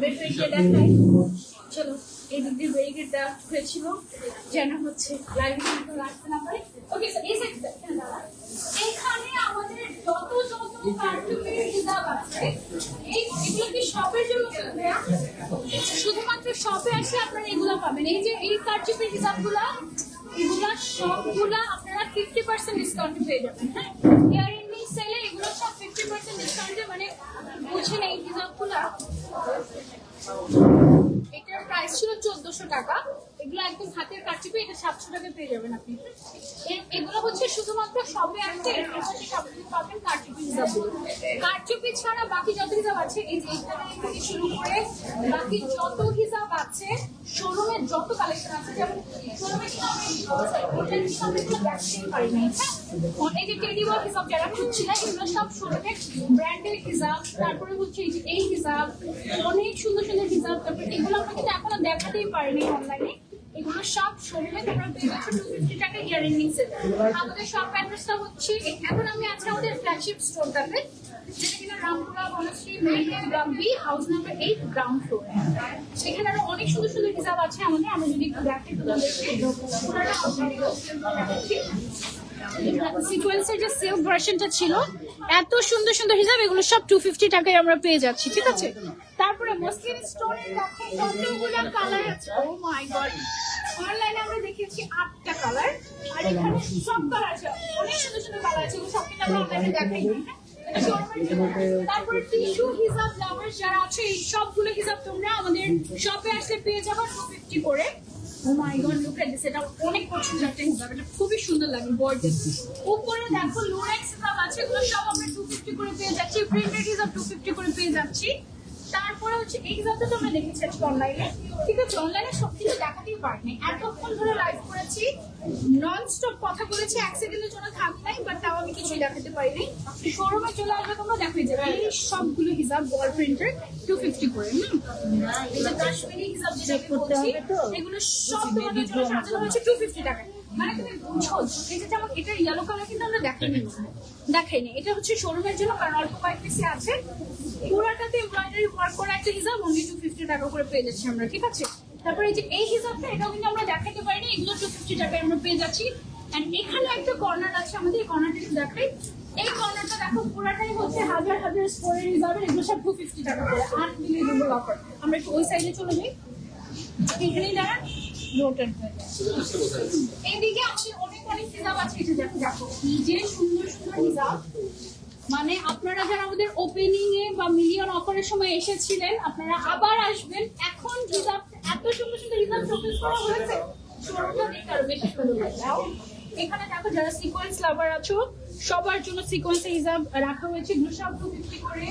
বের হয়ে গিয়ে দেখাই। চলো, এই দিক দিয়ে ব্যারিকেড দেওয়া হয়েছিল যেন হচ্ছে লাইভে আসতে না পারে। ওকে স্যার, এই সাইড এখানে আমাদের যত কার্টুনের হিসাব আছে, এগুলো কি শপের জন্য? শুধুমাত্র শপে আসলে আপনারা এগুলো পাবেন। এই যে এই কার্টুনের হিসাবগুলা, এগুলা সবগুলা আপনারা 50% ডিসকাউন্টে পেয়ে যাবেন। হ্যাঁ, ইয়ার এন্ডিং সেলে এগুলো সব 50% ডিসকাউন্টে, মানে বুঝছেন এই হিসাবগুলা। এটার প্রাইস ছিল 1400 টাকা, এগুলো একদম হাতের কাটচিপে, এটা 700 টাকা পেয়ে যাবেন আপনি। এগুলো হচ্ছে শুধুমাত্র শপে আসছে, পাবেন কাটচিপি হিসাবগুলো। কাটচিপি ছাড়া বাকি যত হিসাব আছে, এই যে এখানে থেকে শুরু করে বাকি যত হিসাব আছে, শোরুমের যত কালেকশন আছে, যেমন শোরুমে এই যে টেডি ওয়ার হিসাব যারা খুঁজছিলেন, এগুলো সব শোরুমের ব্র্যান্ডের হিসাব। তারপরে হচ্ছে এই হিসাব, অনেক সুন্দর সুন্দর হিসাব। তারপরে এগুলো আমরা কিন্তু এখনো দেখাতেই পারিনি অনলাইনে, এগুলো সব শোরুমে তোমরা পেয়ে যাচ্ছ 250 টাকা ইয়ার এন্ডিং সেল। আমাদের শপ অ্যাড্রেসটা হচ্ছে, এখন আমি আছি আমাদের ফ্ল্যাগশিপ স্টোরটাতে, যেটা কিনা Rampura Banasree main road, block B, house number 8, ground floor. সেখানে আরো অনেক সুন্দর সুন্দর হিসাব আছে আমাদের। আমরা যদি একটু দেখাই তো সিকোয়েন্সের যে সিল্ক ভার্সনটা ছিল, এত সুন্দর সুন্দর হিজাব, এগুলো সব 250 টাকায় আমরা পেয়ে যাচ্ছি, ঠিক আছে। তারপরে মসলিন স্টোনের দেখো কতগুলো কালার আছে, ও মাই গড। অনলাইনে আমরা দেখেছি 8টা কালার, আর এখানে সব কালার আছে, অনেক সুন্দর সুন্দর কালার আছে, সব কিন্তু আমরা অনলাইনে দেখাই। তারপর টিস্যু হিজাব লাভার্স যারা আছে, এই সবগুলো হিজাব তোমরা আমাদের শপে আসলে পেয়ে যাবে 250 করে। Oh my god, look at this, এটা অনেক পছন্দের একটা হিজাব, এটা খুবই সুন্দর লাগে, গর্জিয়াস। উপরে দেখো লোরেক্স হিজাব আছে, এগুলো সব আমরা 250 করে পেয়ে যাচ্ছি, প্রিন্টেড হিজাব 250 করে পেয়ে যাচ্ছি। তারপরে হচ্ছে এই হিজাবটা তো আমরা দেখেছি আজকে অনলাইনে, ঠিক আছে। অনলাইনে সবকিছু দেখাতেই পারিনি, এতক্ষণ ধরে লাইভ করেছি, নন স্টপ কথা বলেছি, এক সেকেন্ডের জন্য থাক নাই, বাট তাও আমি কিছুই দেখাতে পারিনি। শোরুমে চলে আসবে তোমরা, দেখাই যাবে এই সবগুলো হিজাব ওয়াল প্রিন্টেড 250 করে। এই যে কাশ্মীরি হিজাব যেটা বলছি, এগুলো সব তোমাদের জন্য সাজানো হয়েছে 250 টাকায়। মানে তুমি বুঝো, এই যে যেমন এটার ইয়েলো কালার কিন্তু আমরা দেখাইনি, এটা হচ্ছে শোরুমের জন্য, কারণ অল্প কয়েক পিসে আছে। পুরাটাতে এমব্রয়ডারি ওয়ার্ক করা একটা হিজাব অনলি 250 টাকা করে পেয়ে যাচ্ছি আমরা, ঠিক আছে। তারপরে এই যে এই হিজাবটা, এটাও কিন্তু আমরা দেখাতে পারিনি, এগুলো 250 টাকায় আমরা পেয়ে যাচ্ছি। এন্ড এখানে একটা কর্নার আছে আমাদের, এই কর্নারটা একটু দেখাই। এই কর্নারটা দেখো, পুরাটাই হচ্ছে হাজার হাজার স্টোরের হিজাবের, এগুলো সব 250 টাকা করে, আনবিলিভেবল অফার। আমরা একটু ওই সাইডে চলে যাই, এখানেই দাঁড়ান, রোটেট হয়ে যায়। এইদিকে আমাদের অনেক অনেক হিজাব আছে, এটা দেখো, দেখো কি যে সুন্দর সুন্দর হিজাব। মানে আপনারা যারা আমাদের ওপেনিং এ বা মিলিয়ন অফারের সময় এসেছিলেন, আপনারা আবার আসবেন। এখন হিজাব এত সুন্দর সুন্দর হিজাব শোকেস করা হয়েছে, শোরুমটা দেখতে আরো বেশি সুন্দর লাগবে। এখানে দেখো যারা সিকোয়েন্স লাভার আছো, সবার জন্য সিকোয়েন্স হিজাব রাখা হয়েছে, এগুলো সব 250 করে।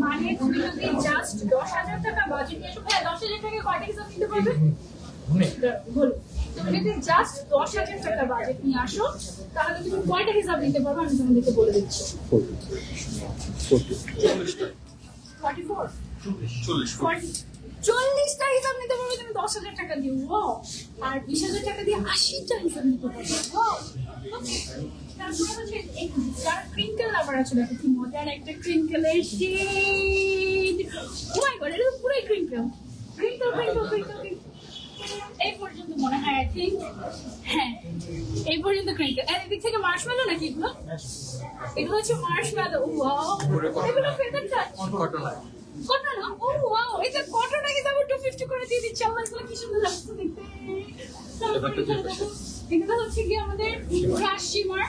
মানে তুমি যদি জাস্ট 10,000 টাকা বাজেট নিয়ে আসো, 10,000 টাকা কয়টা হিজাব নিতে পারবে? তুমি যদি জাস্ট 10,000 টাকা বাজেট নিয়ে আসো, তাহলে তুমি কয়টা হিসাব নিতে পারবে আমি তোমাদেরকে বলে দিচ্ছি। 40টা হিসাব নিতে পারবে তুমি 10,000 টাকা দিয়ে, আর 20,000 টাকা দিয়ে 80টা হিসাব নিতে পারবে। তারপরে হচ্ছে যারা ক্রিঙ্কেল লাভার আছে, দেখো কি মজার একটা ক্রিঙ্কেলের শেড, ও মাই গড, এটা পুরোই ক্রিঙ্কেল ক্রিঙ্কেল ক্রিঙ্কেল ক্রিঙ্কেল। এই পর্যন্ত মনে হয়, আই থিঙ্ক, হ্যাঁ এই পর্যন্ত ক্রিঙ্কেল। আর এদিক থেকে মার্শমেলো নাকি এগুলো? এগুলো হচ্ছে মার্শমেলো। ওয়াও, এগুলো ফেদার টাচ কটন। ও ওয়াও, এটা কটন আগে যাবে 250 করে দিয়ে দিচ্ছে। আল্লাহ, এগুলো কি সুন্দর লাগছে দেখতে। এগুলো হচ্ছে কি আমাদের ক্রাশ শিমার,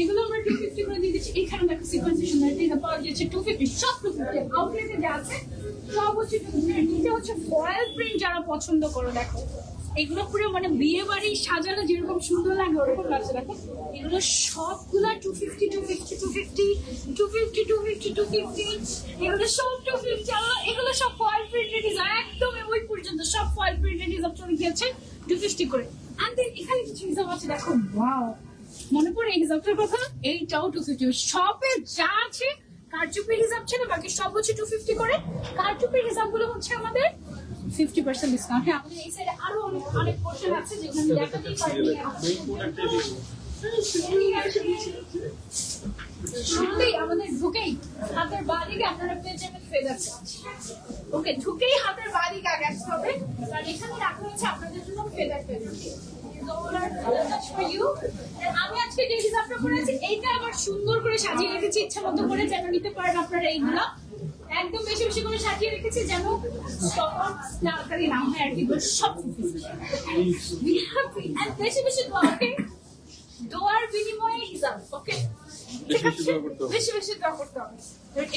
এগুলো আমরা 250 করে দিয়ে দিচ্ছি। এখানে দেখো সিকোয়েন্সের সুন্দর, এটা পাওয়া যাচ্ছে 250, সব 250। আউটলেটে যা আছে সব হচ্ছে 250। এটা হচ্ছে ফয়েল প্রিন্ট যারা পছন্দ করো, দেখো এগুলো পুরো মানে বিয়ে বাড়ি সাজানো যেরকম সুন্দর লাগে ওরকম লাগছে। দেখো এগুলো সবগুলা 250 250 250 250 250 250, এগুলো সব 250। এগুলো সব ফয়েল প্রিন্টেড হিজাব, একদম ওই পর্যন্ত সব ফয়েল প্রিন্টেড হিজাব চলে গিয়েছে 250 করে। আর দেন এখানে কিছু হিজাব আছে, দেখো ওয়াও, মনে পড়ে এই হিজাবটার কথা, এইটাও 250। শপে যা আছে কারচুপির হিসাব ছিল, বাকি সব হচ্ছে 250 করে। কারচুপির হিসাবগুলো হচ্ছে আমাদের 50% ডিসকাউন্ট। হ্যাঁ, আমাদের এই সাইডে আরো অনেক অনেক পোর্শন আছে যেগুলো আমি দেখাতেই পারিনি। শুনলেই আমাদের ঢুকেই হাতের বাঁদিকে আপনারা পেয়ে যাবেন ফেদার টাচ। ওকে, ঢুকেই হাতের বাঁদিকে আগে আসতে হবে, কারণ এখানে রাখা হচ্ছে আপনাদের জন্য ফেদার টাচ। আমি আজকে যে হিসাবটা করেছি, এইটা আবার সুন্দর করে সাজিয়ে রেখেছি ইচ্ছা মতো করে, যেন নিতে পারেন আপনারা। এইগুলো একদম বেশি বেশি করে সাজিয়ে রেখেছি, যেন তাড়াতাড়ি না হয় আর কি। সব বেশি বেশি দোয়ার বিনিময়ে হিসাব, ওকে, বেশি বেশি দোয়া করতে হবে।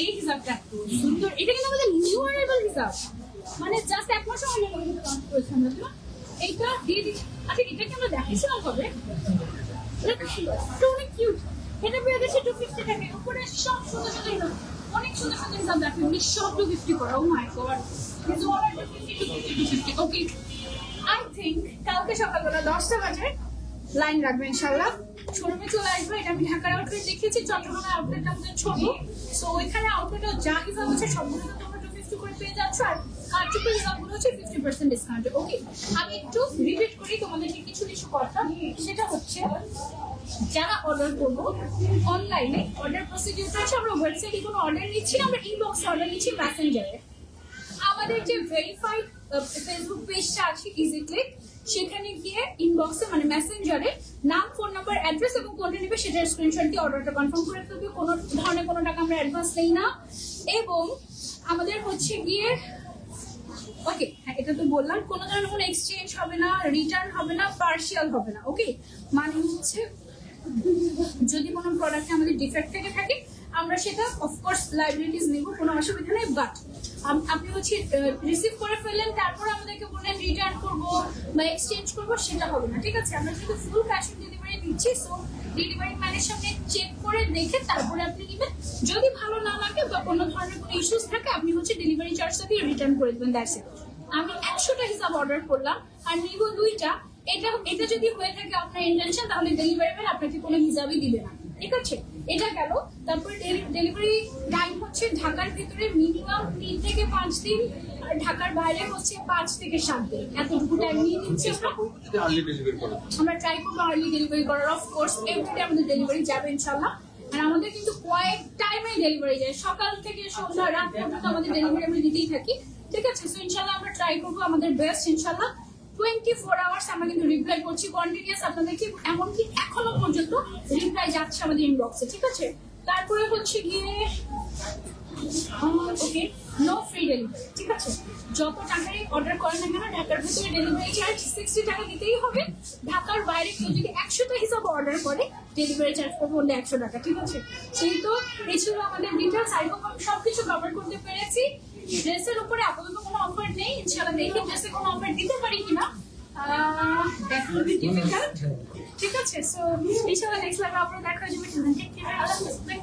এই হিসাবটা সুন্দর, এটা কিন্তু আমাদের নিউ অ্যারাইভাল হিসাব, মানে জাস্ট 1 মাস আগে লঞ্চ করেছি আমরা। এইটা দিয়ে দিচ্ছি। আচ্ছা, এটাকে আমরা দেখাইছিলাম কবে? অনেক কিউট, এটা পেয়ে গেছে 250 টাকা। উপরে সব সুন্দর সুন্দর অনেক সুন্দর সুন্দর হিসাব দেখেন, উনি সব 250 করে। Oh my god, it's all 250 okay. I think কালকে সকালবেলা 10টা বাজে লাইন রাখবে ইনশাআল্লাহ, শোরুমে চলে আসবে। এটা আমি ঢাকার আউটলেট দেখিয়েছি, চট্টগ্রামের আউটলেটটা আমাদের ছোট, সো ওইখানে আউটলেটে যা হিসাব হচ্ছে সবগুলো তোমরা 250 করে পেয়ে যাচ্ছ। আর কারচুপির হিসাবগুলো হচ্ছে 50% ডিসকাউন্টে। ওকে, আমি একটু রিপিট করি তোমাদেরকে কিছু কিছু কথা। সেটা হচ্ছে যারা অর্ডার করবো অনলাইনে, অর্ডার প্রসিডিউরটা হচ্ছে আমরা ওয়েবসাইটে কোনো অর্ডার নিচ্ছি না, আমরা ইনবক্সে অর্ডার নিচ্ছি মেসেঞ্জারে। আমাদের যে ভেরিফাইড ফেসবুক পেজটা আছে ইজি ক্লিক, সেখানে গিয়ে ইনবক্সে মানে মেসেঞ্জারে নাম, ফোন নাম্বার, অ্যাড্রেস এবং কোনটা নেবে সেটার স্ক্রিনশট দিয়ে অর্ডারটা কনফার্ম করে ফেলবে। কোনো ধরনের কোনো টাকা আমরা অ্যাডভান্স নেই না। এবং আমাদের হচ্ছে গিয়ে ওকে, হ্যাঁ এটা তো বললাম, কোনো ধরনের কোনো এক্সচেঞ্জ হবে না, রিটার্ন হবে না, পার্শিয়াল হবে না। ওকে, মানে হচ্ছে যদি কোনো প্রোডাক্টে আমাদের ডিফেক্ট থেকে থাকে আমরা সেটা অফকোর্স লাইবিলিটিস নেব, কোনো অসুবিধা নেই। বাট আপনি হচ্ছে রিসিভ করে ফেললেন, তারপর আমাদেরকে বললেন রিটার্ন করবো বা এক্সচেঞ্জ করবো, সেটা হবে না। ঠিক আছে, আমরা কিন্তু ফুল ক্যাশ অন ডেলিভারি দিচ্ছি। সো ডেলিভারি ম্যানের সামনে চেক করে দেখে তারপরে আপনি নেবেন। যদি ভালো না লাগে বা কোনো ধরনের কোনো ইস্যুস থাকে আপনি হচ্ছে ডেলিভারি চার্জটা দিয়ে রিটার্ন করে দেবেন, দ্যাটস ইট। আমি 100টা হিসাব অর্ডার করলাম আর নিব 2টা, এটা যদি হয়ে থাকে আপনার ইন্টেনশন, তাহলে ডেলিভারি ম্যান আপনাকে কোনো হিসাবই দিবে না। ঠিক আছে, এটা গেল। তারপরে ডেলিভারি টাইম হচ্ছে ঢাকার ভিতরে মিনিমাম 3 থেকে 5 দিন, আর ঢাকার বাইরে হচ্ছে 5 থেকে 7 দিন, এতটুকু টাইম নিয়ে নিচ্ছি আমরা। ট্রাই করবো আর্লি ডেলিভারি করার। অফকোর্স এভরিডে আমাদের ডেলিভারি যাবে ইনশাল্লাহ। আর আমাদের কিন্তু কয়েক টাইমে ডেলিভারি যায়, সকাল থেকে সন্ধ্যা রাত পর্যন্ত আমাদের ডেলিভারি আমরা দিতেই থাকি। ঠিক আছে, সো ইনশাল্লাহ আমরা ট্রাই করবো আমাদের বেস্ট। ইনশাল্লাহ 24 আওয়ার্স আমরা কিন্তু রিপ্লাই করছি কন্টিনিউয়াস আপনাদেরকে, এমনকি এখনো পর্যন্ত রিপ্লাই যাচ্ছে আমাদের ইনবক্সে। ঠিক আছে, তারপরে হচ্ছে গিয়ে ওকে, নো ফ্রি ডেলিভারি। ঠিক আছে, যত টাকারই অর্ডার করেন না কেন ঢাকার ভিতরে ডেলিভারি চার্জ 60 টাকা দিতেই হবে। ঢাকার বাইরে কেউ যদি 100টা হিসাব অর্ডার করে ডেলিভারি চার্জ করবো বললে 100 টাকা। ঠিক আছে, সেই তো এই ছিল আমাদের ডিটেলস। আই হোপ আমি সবকিছু কভার করতে পেরেছি। ড্রেসের উপরে আপাতত কোনো অফার নেই, ইনশাআল্লাহ দেখি ড্রেসে কোনো অফার দিতে পারি কিনা, ডিফিকাল্ট। ঠিক আছে, সো ইনশাআল্লাহ নেক্সট লাইভে আপনারা দেখা হয়ে যাবে।